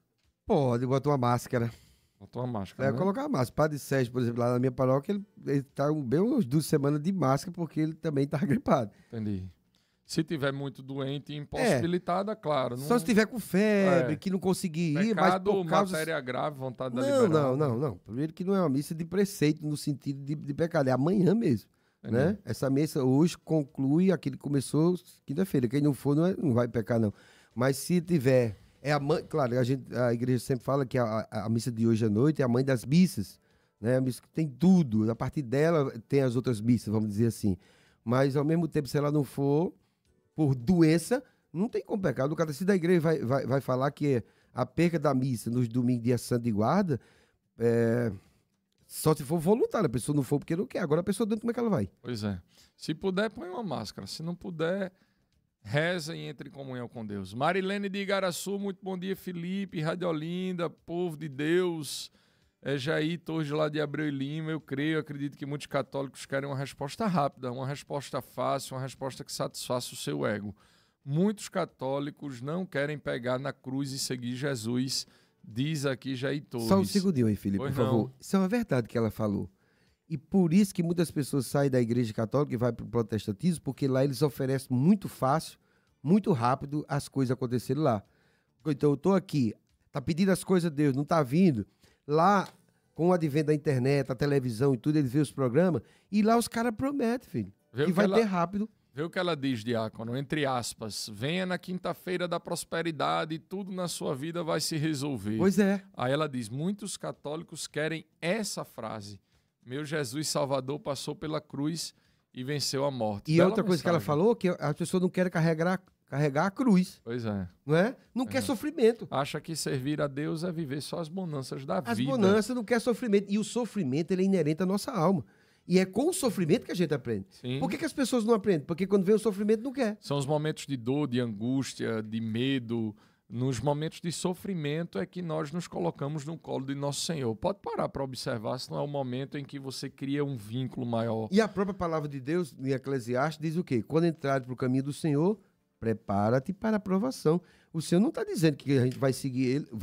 Speaker 4: Pode, bota uma máscara.
Speaker 1: Botou uma máscara, né?
Speaker 4: Colocar a máscara. Padre Sérgio, por exemplo, lá na minha paróquia, ele tá bem umas 2 semanas de máscara porque ele também tá gripado.
Speaker 1: Entendi. Se tiver muito doente e impossibilitada, claro.
Speaker 4: Só se tiver com febre, que não conseguir ir, mas
Speaker 1: Pecado,
Speaker 4: por causa...
Speaker 1: matéria grave, vontade da
Speaker 4: Não,
Speaker 1: liberar.
Speaker 4: não. Primeiro que não é uma missa de preceito no sentido de pecado, é amanhã mesmo. Né? Essa missa hoje conclui aquilo que começou quinta-feira. Quem não for não vai pecar, não. Mas se tiver... Claro, a igreja sempre fala que a missa de hoje à noite é a mãe das missas. Né? A missa que tem tudo. A partir dela tem as outras missas, vamos dizer assim. Mas, ao mesmo tempo, se ela não for por doença, não tem como pecar. O catecismo da igreja vai falar que a perca da missa nos domingos, dia santo de guarda, só se for voluntário. A pessoa não for porque não quer. Agora a pessoa dentro, como é que ela vai?
Speaker 1: Pois é. Se puder, põe uma máscara. Se não puder, reza e entre em comunhão com Deus. Marilene de Igaraçu, muito bom dia, Felipe, Rádio Olinda, povo de Deus. Jair Torres lá de Abreu e Lima, eu acredito que muitos católicos querem uma resposta rápida, uma resposta fácil, uma resposta que satisfaça o seu ego. Muitos católicos não querem pegar na cruz e seguir Jesus, diz aqui Jair Torres.
Speaker 4: Só um segundinho aí, Felipe, por favor. Isso é uma verdade que ela falou. E por isso que muitas pessoas saem da igreja católica e vai para o protestantismo, porque lá eles oferecem muito fácil, muito rápido as coisas acontecerem lá. Então eu estou aqui, tá pedindo as coisas a Deus, não tá vindo. Lá, com o advento da internet, a televisão e tudo, eles veem os programas, e lá os caras prometem, filho, que vai ter rápido.
Speaker 1: Vê o que ela diz, diácono, entre aspas, venha na quinta-feira da prosperidade e tudo na sua vida vai se resolver.
Speaker 4: Pois é.
Speaker 1: Aí ela diz, muitos católicos querem essa frase, meu Jesus Salvador passou pela cruz e venceu a morte.
Speaker 4: E
Speaker 1: Bela
Speaker 4: outra coisa
Speaker 1: mensagem.
Speaker 4: que ela falou, que as pessoas não querem carregar carregar a cruz,
Speaker 1: Pois é.
Speaker 4: não é? Não quer sofrimento.
Speaker 1: Acha que servir a Deus é viver só as bonanças da
Speaker 4: As
Speaker 1: vida.
Speaker 4: bonanças não quer sofrimento. E o sofrimento ele é inerente à nossa alma. E é com o sofrimento que a gente aprende.
Speaker 1: Sim.
Speaker 4: Por que as pessoas não aprendem? Porque quando vem o sofrimento não quer.
Speaker 1: São os momentos de dor, de angústia, de medo. Nos momentos de sofrimento é que nós nos colocamos no colo de nosso Senhor. Pode parar para observar se não é o momento em que você cria um vínculo maior.
Speaker 4: E a própria palavra de Deus, em Eclesiastes, diz o quê? Quando entrares para o caminho do Senhor, prepara-te para a aprovação. O Senhor não está dizendo que a gente vai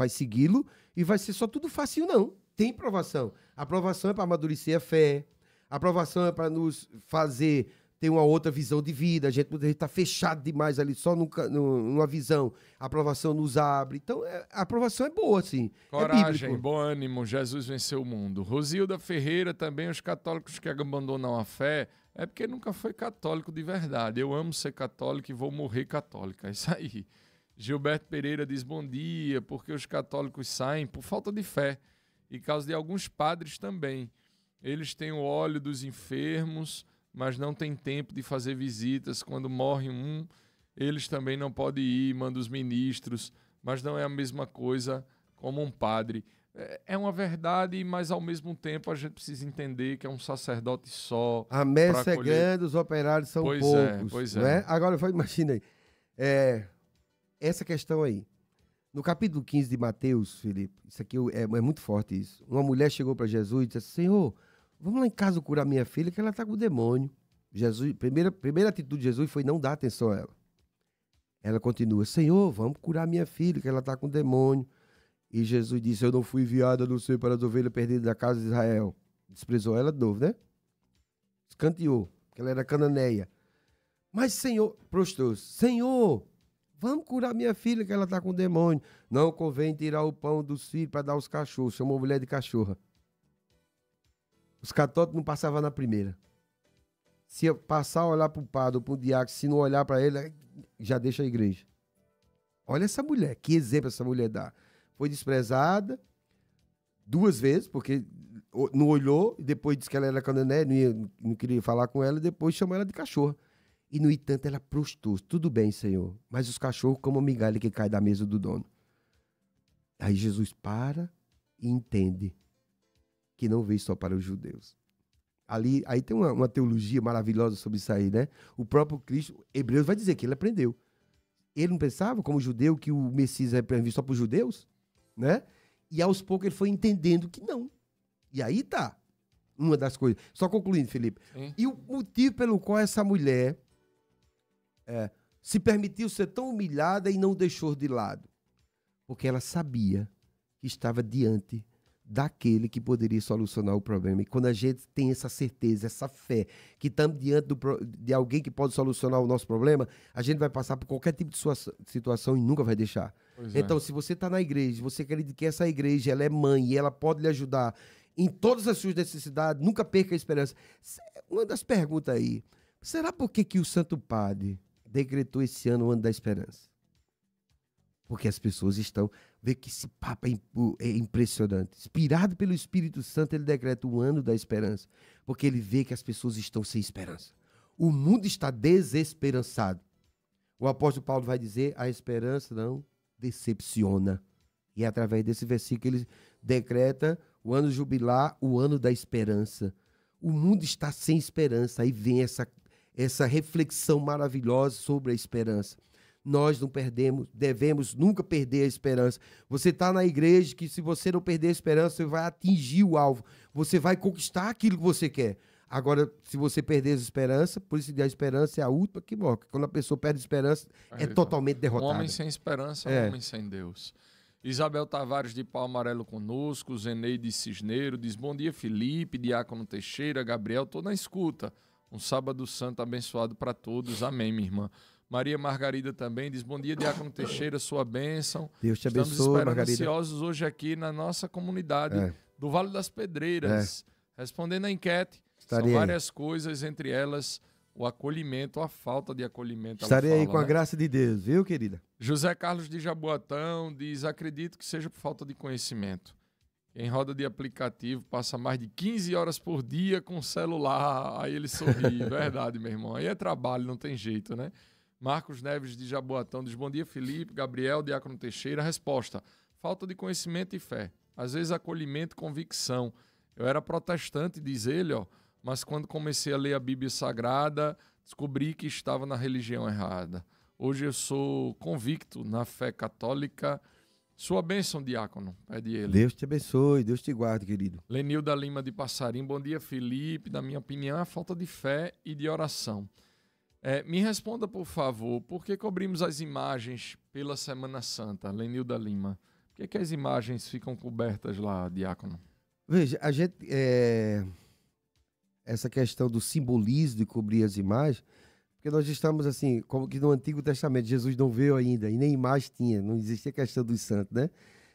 Speaker 4: segui-lo e vai ser só tudo fácil, não. Tem provação. A aprovação é para amadurecer a fé. A aprovação é para nos fazer ter uma outra visão de vida. A gente está fechado demais ali, só numa visão. A aprovação nos abre. Então, a aprovação é boa, sim.
Speaker 1: Coragem, bom ânimo, Jesus venceu o mundo. Rosilda Ferreira, também os católicos que abandonam a fé, é porque nunca foi católico de verdade. Eu amo ser católico e vou morrer católica. É isso aí. Gilberto Pereira diz, bom dia, porque os católicos saem por falta de fé e causa de alguns padres também. Eles têm o óleo dos enfermos, mas não têm tempo de fazer visitas. Quando morre um, eles também não podem ir, mandam os ministros, mas não é a mesma coisa como um padre. É uma verdade, mas ao mesmo tempo a gente precisa entender que é um sacerdote só.
Speaker 4: A messe é grande, os operários são poucos.
Speaker 1: Pois
Speaker 4: não
Speaker 1: é.
Speaker 4: Agora, imagina aí. Essa questão aí. No capítulo 15 de Mateus, Felipe, isso aqui é muito forte isso. Uma mulher chegou para Jesus e disse assim, Senhor, vamos lá em casa curar minha filha, que ela está com o demônio. Jesus, primeira atitude de Jesus foi não dar atenção a ela. Ela continua, Senhor, vamos curar minha filha, que ela está com o demônio. E Jesus disse, eu não fui enviado a não ser para as ovelhas perdidas da casa de Israel. Desprezou ela de novo, né? Escanteou, porque ela era cananeia. Mas Senhor, prostrou-se, Senhor, vamos curar minha filha, que ela está com o demônio. Não convém tirar o pão dos filhos para dar aos cachorros. Chamou a mulher de cachorra. Os católicos não passavam na primeira. Se eu passar a olhar para o padre ou para o diácono, se não olhar para ele, já deixa a igreja. Olha essa mulher, que exemplo essa mulher dá. Foi desprezada 2 vezes, porque não olhou, e depois disse que ela era canané, não queria falar com ela, e depois chamou ela de cachorra. E, no entanto, ela prostrou. Tudo bem, Senhor, mas os cachorros comem a migalha que cai da mesa do dono. Aí Jesus para e entende que não veio só para os judeus. Aí tem uma teologia maravilhosa sobre isso aí, né? O próprio Cristo, Hebreus vai dizer que ele aprendeu. Ele não pensava, como judeu, que o Messias é previsto só para os judeus, né? E aos poucos ele foi entendendo que não. E aí tá uma das coisas. Só concluindo, Felipe.
Speaker 1: Sim.
Speaker 4: E o motivo pelo qual essa mulher se permitiu ser tão humilhada e não deixou de lado? Porque ela sabia que estava diante daquele que poderia solucionar o problema. E quando a gente tem essa certeza, essa fé, que estamos diante de alguém que pode solucionar o nosso problema, a gente vai passar por qualquer tipo de situação e nunca vai deixar. Então, se você está na igreja, você acredita que essa igreja ela é mãe e ela pode lhe ajudar em todas as suas necessidades, nunca perca a esperança. Uma das perguntas aí, será por que o Santo Padre decretou esse ano o ano da esperança? Porque as pessoas estão... Vê que esse Papa é impressionante. Inspirado pelo Espírito Santo, ele decreta o ano da esperança. Porque ele vê que as pessoas estão sem esperança. O mundo está desesperançado. O apóstolo Paulo vai dizer, a esperança não decepciona. E é através desse versículo ele decreta o ano jubilar, o ano da esperança. O mundo está sem esperança. Aí vem essa reflexão maravilhosa sobre a esperança. Nós não devemos nunca perder a esperança. Você está na igreja que se você não perder a esperança, você vai atingir o alvo. Você vai conquistar aquilo que você quer. Agora, se você perder a esperança, por isso a esperança é a última que morre. Quando a pessoa perde a esperança, é totalmente derrotada.
Speaker 1: Um homem sem esperança é um homem sem Deus. Isabel Tavares de Pau Amarelo conosco, Zeneide Cisneiro diz, bom dia Felipe, Diácono Teixeira, Gabriel, estou na escuta. Um sábado santo abençoado para todos. Amém, minha irmã. Maria Margarida também diz, bom dia, Diácono Teixeira, sua bênção.
Speaker 4: Deus te abençoe,
Speaker 1: Estamos esperando
Speaker 4: Margarida.
Speaker 1: Ansiosos hoje aqui na nossa comunidade do Vale das Pedreiras. Respondendo a enquete, são várias coisas, entre elas o acolhimento, a falta de acolhimento.
Speaker 4: Estarei aí com a graça de Deus, viu, querida?
Speaker 1: José Carlos de Jaboatão diz, acredito que seja por falta de conhecimento. Quem roda de aplicativo passa mais de 15 horas por dia com o celular, aí ele sorri. Verdade, meu irmão. Aí é trabalho, não tem jeito, né? Marcos Neves de Jaboatão diz: bom dia, Felipe, Gabriel, Diácono Teixeira. Resposta: falta de conhecimento e fé. Às vezes acolhimento e convicção. Eu era protestante, diz ele, mas quando comecei a ler a Bíblia Sagrada, descobri que estava na religião errada. Hoje eu sou convicto na fé católica. Sua bênção, diácono, pede ele.
Speaker 4: Deus te abençoe, Deus te guarde, querido.
Speaker 1: Lenilda Lima de Passarim, bom dia, Felipe. Na minha opinião, é a falta de fé e de oração. Me responda, por favor, por que cobrimos as imagens pela Semana Santa? Lenilda Lima. Por que as imagens ficam cobertas lá, diácono?
Speaker 4: Veja, a gente... essa questão do simbolismo de cobrir as imagens, porque nós estamos assim, como que no Antigo Testamento, Jesus não veio ainda, e nem imagem tinha, não existia questão dos santos, né?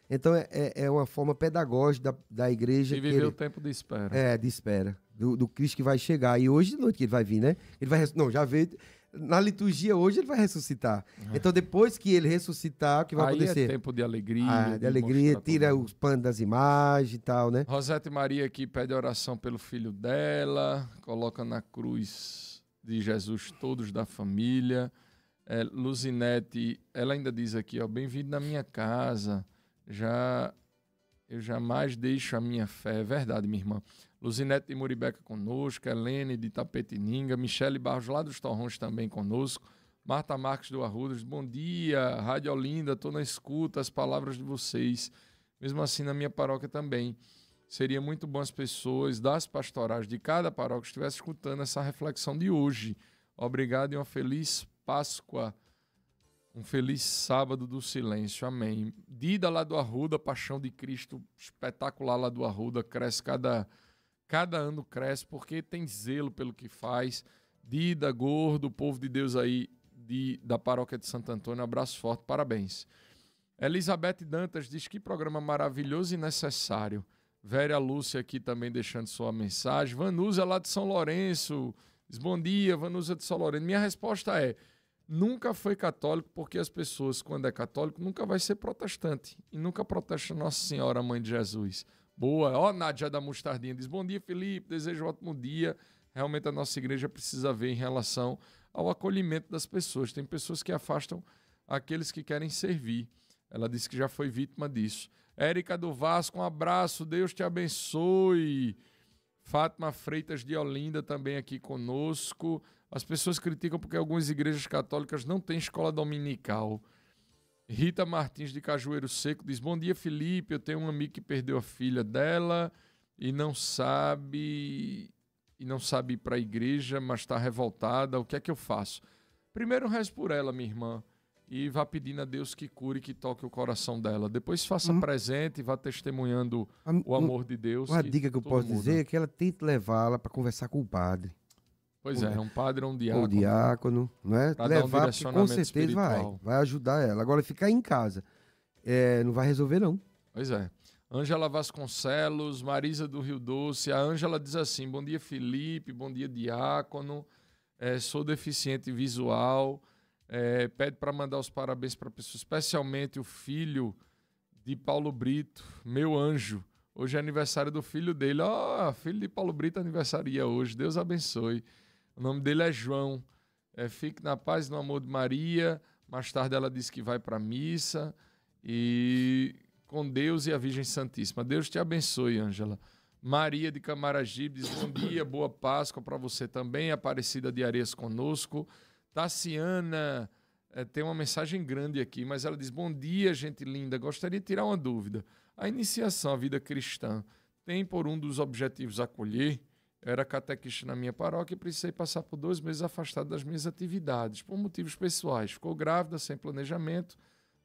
Speaker 4: Então é uma forma pedagógica da igreja.
Speaker 1: E viver o tempo de espera.
Speaker 4: De espera, do Cristo que vai chegar. E hoje de noite que ele vai vir, né? Ele vai, não, já veio, na liturgia hoje ele vai ressuscitar. Então depois que ele ressuscitar, o que vai acontecer?
Speaker 1: É tempo de alegria.
Speaker 4: De alegria, tira os panos das imagens e tal, né?
Speaker 1: Rosete Maria aqui pede oração pelo filho dela, coloca na cruz de Jesus todos da família. Luzinete, ela ainda diz aqui, bem-vindo na minha casa, eu jamais deixo a minha fé. É verdade, minha irmã. Luzinete de Muribeca conosco, Helene de Tapetininga, Michele Barros lá dos Torrões também conosco, Marta Marques do Arrudas, bom dia, Rádio Olinda, estou na escuta, as palavras de vocês, mesmo assim na minha paróquia também. Seria muito bom as pessoas das pastorais de cada paróquia estivessem escutando essa reflexão de hoje. Obrigado e uma feliz Páscoa, um feliz sábado do silêncio, amém. Dida lá do Arruda, Paixão de Cristo, espetacular lá do Arruda, cresce cada ano cresce, porque tem zelo pelo que faz. Dida, Gordo, o povo de Deus aí da paróquia de Santo Antônio, abraço forte, parabéns. Elizabeth Dantas diz que programa maravilhoso e necessário. Vera Lúcia aqui também deixando sua mensagem. Vanusa lá de São Lourenço diz: bom dia, Vanusa de São Lourenço. Minha resposta é: nunca foi católico, porque as pessoas, quando é católico, nunca vai ser protestante. E nunca protesta Nossa Senhora, Mãe de Jesus. Boa. Nádia da Mostardinha diz: bom dia, Felipe, desejo um ótimo dia. Realmente a nossa igreja precisa ver em relação ao acolhimento das pessoas. Tem pessoas que afastam aqueles que querem servir. Ela disse que já foi vítima disso. Érica do Vasco, um abraço, Deus te abençoe. Fátima Freitas de Olinda também aqui conosco. As pessoas criticam porque algumas igrejas católicas não têm escola dominical. Rita Martins de Cajueiro Seco diz: bom dia, Felipe, eu tenho um amigo que perdeu a filha dela e não sabe ir para a igreja, mas está revoltada. O que é que eu faço? Primeiro reze por ela, minha irmã, e vá pedindo a Deus que cure, que toque o coração dela. Depois faça presente e vá testemunhando o amor de Deus.
Speaker 4: Uma dica que eu posso dizer é que ela tente levá-la para conversar com o padre.
Speaker 1: Pois é, um padre ou um diácono.
Speaker 4: Ou diácono, não é? Levar, porque com certeza vai ajudar ela. Agora, ficar em casa não vai resolver, não.
Speaker 1: Pois é. Ângela Vasconcelos, Marisa do Rio Doce. A Ângela diz assim: bom dia, Felipe, bom dia, diácono. Sou deficiente visual. Pede para mandar os parabéns para a pessoa, especialmente o filho de Paulo Brito, meu anjo. Hoje é aniversário do filho dele. Filho de Paulo Brito aniversaria hoje. Deus abençoe. O nome dele é João. Fique na paz e no amor de Maria. Mais tarde ela disse que vai para a missa. E com Deus e a Virgem Santíssima. Deus te abençoe, Ângela. Maria de Camaragibe diz: bom dia, boa Páscoa para você também. Aparecida de Areias conosco. Tassiana tem uma mensagem grande aqui, mas ela diz: bom dia, gente linda. Gostaria de tirar uma dúvida. A iniciação à vida cristã tem por um dos objetivos acolher. Eu era catequista na minha paróquia e precisei passar por 2 meses afastado das minhas atividades, por motivos pessoais. Ficou grávida, sem planejamento,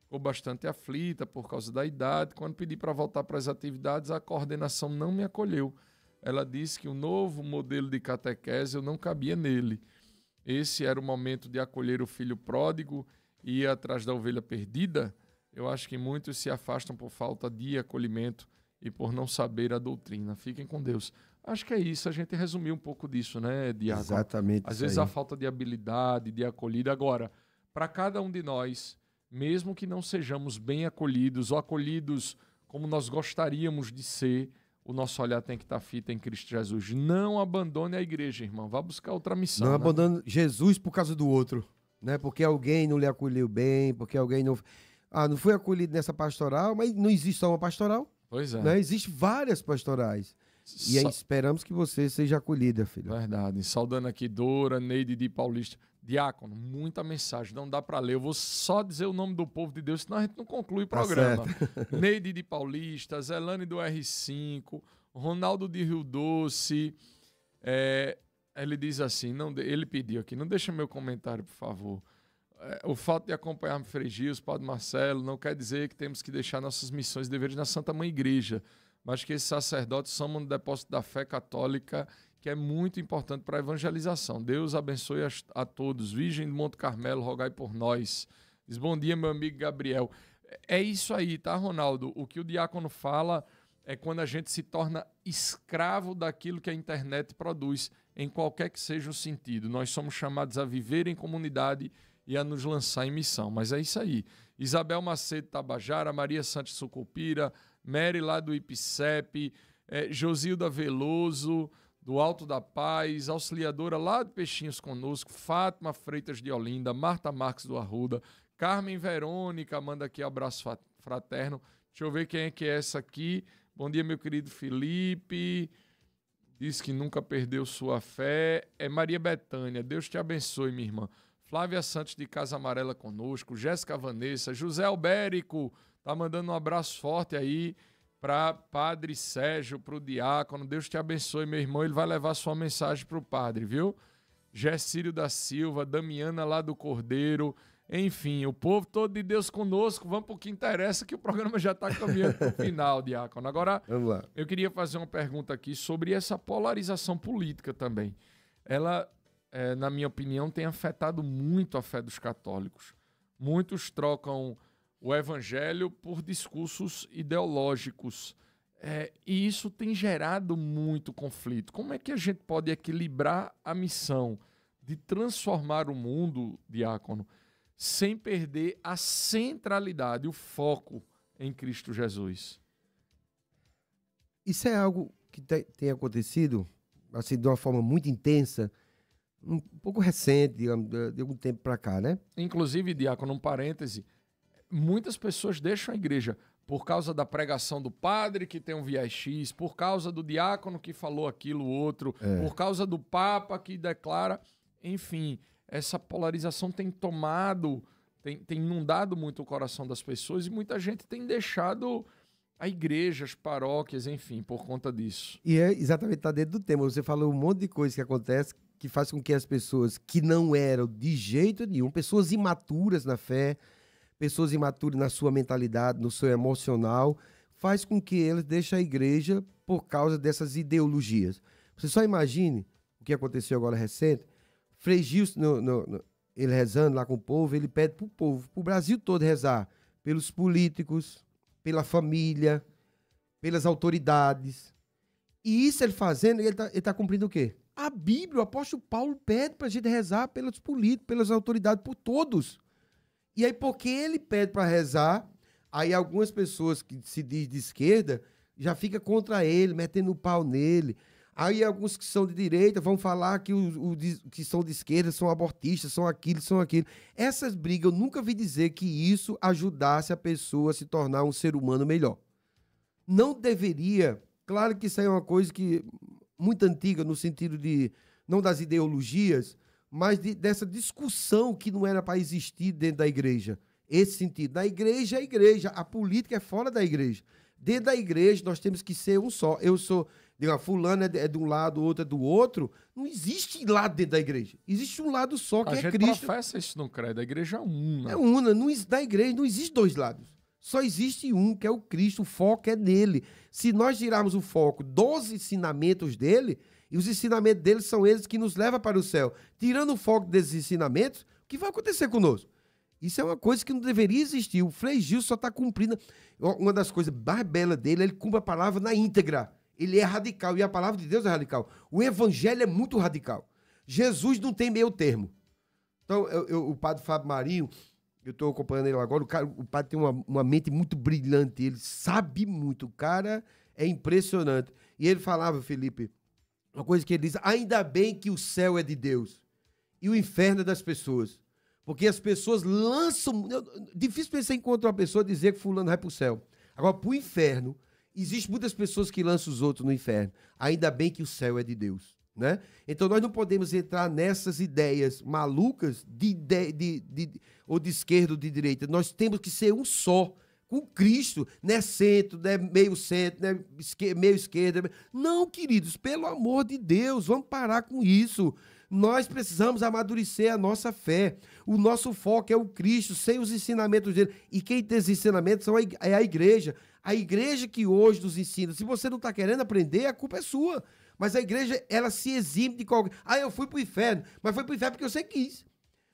Speaker 1: ficou bastante aflita por causa da idade. Quando pedi para voltar para as atividades, a coordenação não me acolheu. Ela disse que o novo modelo de catequese eu não cabia nele. Esse era o momento de acolher o filho pródigo e ir atrás da ovelha perdida. Eu acho que muitos se afastam por falta de acolhimento e por não saber a doutrina. Fiquem com Deus. Acho que é isso, a gente resumiu um pouco disso, né, Diácono?
Speaker 4: Exatamente.
Speaker 1: Às vezes a falta de habilidade, de acolhida. Agora, para cada um de nós, mesmo que não sejamos bem acolhidos ou acolhidos como nós gostaríamos de ser, o nosso olhar tem que estar fito em Cristo Jesus. Não abandone a igreja, irmão. Vá buscar outra missão.
Speaker 4: Não abandone Jesus por causa do outro. né? Porque alguém não lhe acolheu bem, porque alguém não... não foi acolhido nessa pastoral, mas não existe só uma pastoral,
Speaker 1: Pois é.
Speaker 4: né? Existem várias pastorais. E aí esperamos que você seja acolhida, filha.
Speaker 1: Verdade. Saudando aqui Dora, Neide de Paulista. Diácono, muita mensagem, não dá para ler. Eu vou só dizer o nome do povo de Deus, senão a gente não conclui o programa. Neide de Paulista, Zelane do R5, Ronaldo de Rio Doce. Ele diz assim, ele pediu aqui, não deixa meu comentário, por favor. O fato de acompanhar Frei Gil, Padre Marcelo, não quer dizer que temos que deixar nossas missões e deveres na Santa Mãe Igreja, mas que esses sacerdotes são um depósito da fé católica que é muito importante para a evangelização. Deus abençoe a todos. Virgem do Monte Carmelo, rogai por nós. Diz, bom dia, meu amigo Gabriel. É isso aí, tá, Ronaldo? O que o diácono fala é quando a gente se torna escravo daquilo que a internet produz, em qualquer que seja o sentido. Nós somos chamados a viver em comunidade e a nos lançar em missão. Mas é isso aí. Isabel Macedo Tabajara, Maria Santos Sucupira, Mary lá do IPCEP, Josilda Veloso, do Alto da Paz, auxiliadora lá de Peixinhos conosco, Fátima Freitas de Olinda, Marta Marques do Arruda, Carmen Verônica, manda aqui abraço fraterno. Deixa eu ver quem é que é essa aqui. Bom dia, meu querido Felipe. Diz que nunca perdeu sua fé. É Maria Betânia. Deus te abençoe, minha irmã. Flávia Santos de Casa Amarela conosco. Jéssica Vanessa. José Albérico tá mandando um abraço forte aí para Padre Sérgio, para o diácono. Deus te abençoe, meu irmão. Ele vai levar sua mensagem para o padre, viu? Gessírio da Silva, Damiana lá do Cordeiro. Enfim, o povo todo de Deus conosco. Vamos para o que interessa, que o programa já está caminhando para o final, diácono. Agora,
Speaker 4: vamos lá.
Speaker 1: Eu queria fazer uma pergunta aqui sobre essa polarização política também. Ela, na minha opinião, tem afetado muito a fé dos católicos. Muitos trocam o evangelho por discursos ideológicos. E isso tem gerado muito conflito. Como é que a gente pode equilibrar a missão de transformar o mundo, diácono, sem perder a centralidade, o foco em Cristo Jesus?
Speaker 4: Isso é algo que tem acontecido, assim, de uma forma muito intensa, um pouco recente, digamos, de algum tempo para cá, né?
Speaker 1: Inclusive, diácono, um parêntese, muitas pessoas deixam a igreja por causa da pregação do padre que tem um viés X, por causa do diácono que falou aquilo outro, por causa do papa que declara, enfim, essa polarização tem tomado, tem inundado muito o coração das pessoas e muita gente tem deixado a igreja, as paróquias, enfim, por conta disso.
Speaker 4: E exatamente, tá dentro do tema. Você falou um monte de coisa que acontece que faz com que as pessoas que não eram de jeito nenhum, pessoas imaturas na fé, pessoas imaturas na sua mentalidade, no seu emocional, faz com que eles deixem a igreja por causa dessas ideologias. Você só imagine o que aconteceu agora recente. Frei Gil, ele rezando lá com o povo, ele pede para o povo, para o Brasil todo rezar, pelos políticos, pela família, pelas autoridades. E isso ele fazendo, ele tá cumprindo o quê? A Bíblia, o apóstolo Paulo pede para a gente rezar pelos políticos, pelas autoridades, por todos. E aí, porque ele pede para rezar, aí algumas pessoas que se diz de esquerda já ficam contra ele, metendo o pau nele. Aí alguns que são de direita vão falar que os que são de esquerda são abortistas, são aquilo, são aquilo. Essas brigas, eu nunca vi dizer que isso ajudasse a pessoa a se tornar um ser humano melhor. Não deveria, claro que isso aí é uma coisa que muito antiga, no sentido de, não das ideologias, mas dessa discussão que não era para existir dentro da igreja. Esse sentido. Na igreja é a igreja, a política é fora da igreja. Dentro da igreja nós temos que ser um só. Eu sou... fulano é de um lado, outro é do outro. Não existe lado dentro da igreja. Existe um lado só, que é Cristo.
Speaker 1: A gente professa isso no credo. A igreja é una.
Speaker 4: É una. Na igreja não existe dois lados. Só existe um, que é o Cristo. O foco é nele. Se nós tirarmos o foco dos ensinamentos dele, e os ensinamentos dele são eles que nos levam para o céu. Tirando o foco desses ensinamentos, o que vai acontecer conosco? Isso é uma coisa que não deveria existir. O Frei Gil só está cumprindo. Uma das coisas mais belas dele, ele cumpre a palavra na íntegra. Ele é radical, e a palavra de Deus é radical. O evangelho é muito radical. Jesus não tem meio termo. Então, o padre Fábio Marinho, eu estou acompanhando ele agora, o padre tem uma mente muito brilhante, ele sabe muito, o cara é impressionante. E ele falava, Felipe, uma coisa que ele diz, ainda bem que o céu é de Deus e o inferno é das pessoas. Porque as pessoas lançam... Difícil você encontrar uma pessoa dizer que fulano vai para o céu. Agora, para o inferno, existem muitas pessoas que lançam os outros no inferno. Ainda bem que o céu é de Deus, né? Então, nós não podemos entrar nessas ideias malucas ou de esquerda ou de direita. Nós temos que ser um só, com Cristo, né? Centro, né? Meio centro, né? Meio esquerda. Não, queridos, pelo amor de Deus, vamos parar com isso. Nós precisamos amadurecer a nossa fé. O nosso foco é o Cristo, sem os ensinamentos dele. E quem tem os ensinamentos é a igreja. A igreja que hoje nos ensina. Se você não está querendo aprender, a culpa é sua. Mas a igreja, ela se exime de qualquer... eu fui para o inferno. Mas foi para o inferno porque você quis.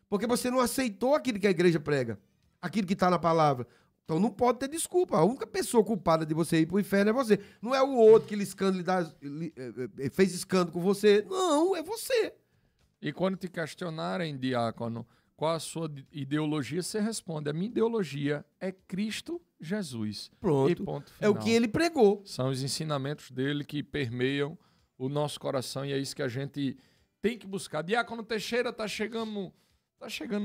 Speaker 4: Porque você não aceitou aquilo que a igreja prega. Aquilo que está na palavra. Então não pode ter desculpa. A única pessoa culpada de você ir para o inferno é você. Não é o outro que fez escândalo com você. Não, é você.
Speaker 1: E quando te questionarem, diácono, qual a sua ideologia, você responde: a minha ideologia é Cristo Jesus.
Speaker 4: Pronto.
Speaker 1: E ponto final.
Speaker 4: É o que ele pregou.
Speaker 1: São os ensinamentos dele que permeiam o nosso coração e é isso que a gente tem que buscar. Diácono Teixeira tá chegando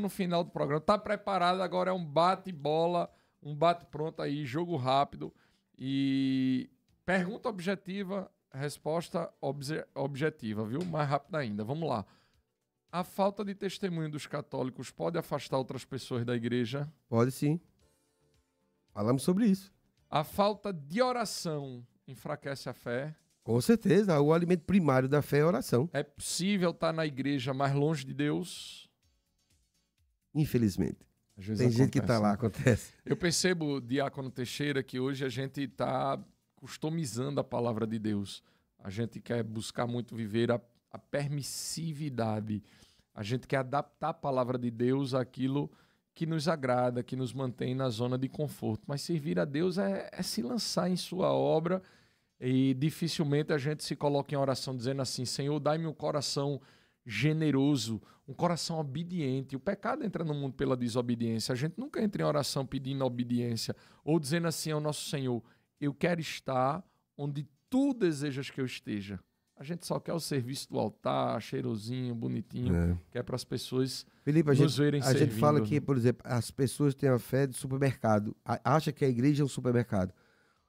Speaker 1: no final do programa. Tá preparado, agora é um bate-bola, um bate-pronto aí, jogo rápido. E pergunta objetiva, resposta objetiva, viu? Mais rápido ainda. Vamos lá. A falta de testemunho dos católicos pode afastar outras pessoas da igreja?
Speaker 4: Pode sim. Falamos sobre isso.
Speaker 1: A falta de oração enfraquece a fé?
Speaker 4: Com certeza. O alimento primário da fé é a oração.
Speaker 1: É possível estar na igreja mais longe de Deus?
Speaker 4: Infelizmente.
Speaker 1: Às vezes
Speaker 4: tem gente que
Speaker 1: acontece,
Speaker 4: está lá,
Speaker 1: né?
Speaker 4: acontece.
Speaker 1: Eu percebo, diácono Teixeira, que hoje a gente está customizando a palavra de Deus. A gente quer buscar muito viver a permissividade. A gente quer adaptar a palavra de Deus àquilo que nos agrada, que nos mantém na zona de conforto. Mas servir a Deus é se lançar em sua obra e dificilmente a gente se coloca em oração dizendo assim: Senhor, dai-me um coração generoso, um coração obediente. O pecado entra no mundo pela desobediência. A gente nunca entra em oração pedindo obediência ou dizendo assim ao nosso Senhor: eu quero estar onde tu desejas que eu esteja. A gente só quer o serviço do altar, cheirosinho, bonitinho, que é para as pessoas
Speaker 4: Felipe,
Speaker 1: nos verem servindo.
Speaker 4: A gente fala que, por exemplo, as pessoas têm a fé de supermercado. Acha que a igreja é um supermercado.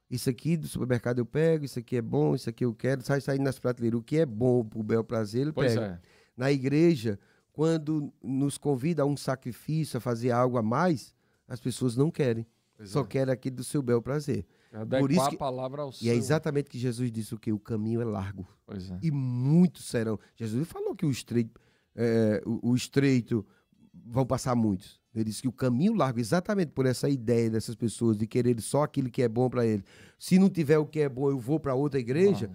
Speaker 4: Isso aqui do supermercado eu pego, isso aqui é bom, isso aqui eu quero. Sai saindo nas prateleiras. O que é bom para o bel prazer, ele
Speaker 1: Pois
Speaker 4: pega.
Speaker 1: é.
Speaker 4: Na igreja, quando nos convida a um sacrifício, a fazer algo a mais, as pessoas não querem. Só querem aquilo do seu bel prazer.
Speaker 1: Adequar
Speaker 4: Por isso
Speaker 1: a palavra ao seu.
Speaker 4: E é exatamente que Jesus disse o quê? O caminho é largo.
Speaker 1: Pois é.
Speaker 4: E muitos serão. Jesus falou que o estreito vão passar muitos. Ele disse que o caminho largo, exatamente por essa ideia dessas pessoas de querer só aquilo que é bom para ele. Se não tiver o que é bom, eu vou para outra igreja.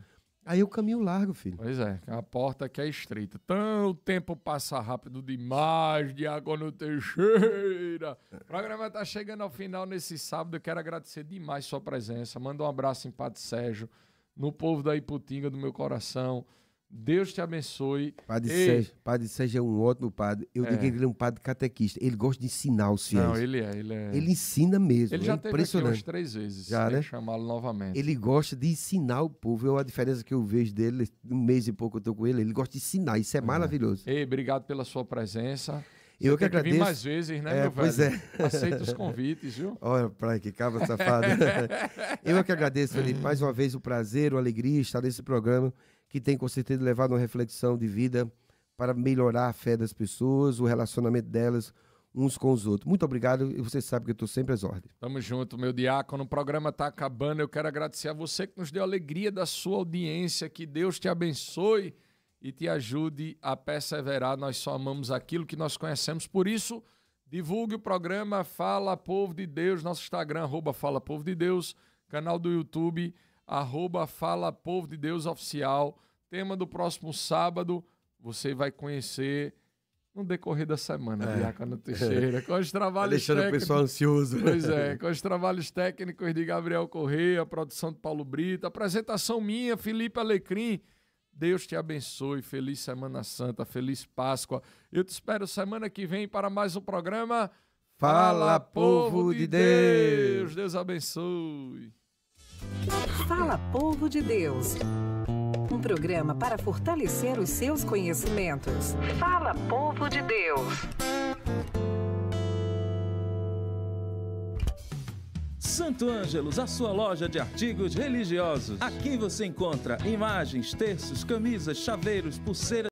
Speaker 4: Aí é o caminho largo, filho.
Speaker 1: Pois é, a porta que é estreita. Então o tempo passa rápido demais, diácono Teixeira. O programa está chegando ao final nesse sábado. Eu quero agradecer demais sua presença. Manda um abraço em Padre Sérgio, no povo da Iputinga do meu coração. Deus te abençoe.
Speaker 4: Padre Sérgio é um ótimo padre. Eu digo que ele é um padre catequista. Ele gosta de ensinar os fiéis.
Speaker 1: Não, ele é.
Speaker 4: Ele ensina mesmo.
Speaker 1: Ele já teve aqui
Speaker 4: impressionante.
Speaker 1: umas 3 vezes.
Speaker 4: Já,
Speaker 1: Tem
Speaker 4: né?
Speaker 1: que chamá-lo novamente.
Speaker 4: Ele gosta de ensinar o povo. A diferença que eu vejo dele, um mês e pouco eu estou com ele, ele gosta de ensinar. Isso é maravilhoso.
Speaker 1: Ei, obrigado pela sua presença.
Speaker 4: Eu
Speaker 1: Você
Speaker 4: que
Speaker 1: tem
Speaker 4: agradeço.
Speaker 1: vir mais vezes, né, meu
Speaker 4: Pois
Speaker 1: velho? Aceita os convites, viu?
Speaker 4: Olha pra que cabra safado. Eu que agradeço, Felipe. Mais uma vez o prazer, a alegria estar nesse programa que tem com certeza levado uma reflexão de vida para melhorar a fé das pessoas, o relacionamento delas uns com os outros. Muito obrigado e você sabe que eu estou sempre às ordens.
Speaker 1: Tamo junto, meu diácono. O programa está acabando. Eu quero agradecer a você que nos deu a alegria da sua audiência. Que Deus te abençoe e te ajude a perseverar. Nós só amamos aquilo que nós conhecemos. Por isso, divulgue o programa Fala Povo de Deus, nosso Instagram, @Fala Povo de Deus, canal do YouTube, @Fala Povo de Deus Oficial. Tema do próximo sábado, você vai conhecer no decorrer da semana, diácono Teixeira, com os trabalhos
Speaker 4: deixando
Speaker 1: técnicos.
Speaker 4: o pessoal ansioso.
Speaker 1: Pois é, com os trabalhos técnicos de Gabriel Correia, produção de Paulo Brito, apresentação minha, Felipe Alecrim. Deus te abençoe, feliz Semana Santa, feliz Páscoa. Eu te espero semana que vem para mais um programa
Speaker 4: Fala, Povo de Deus.
Speaker 1: Deus abençoe.
Speaker 2: Fala, Povo de Deus. Um programa para fortalecer os seus conhecimentos. Fala, Povo de Deus.
Speaker 7: Santo Ângelos, a sua loja de artigos religiosos. Aqui você encontra imagens, terços, camisas, chaveiros, pulseiras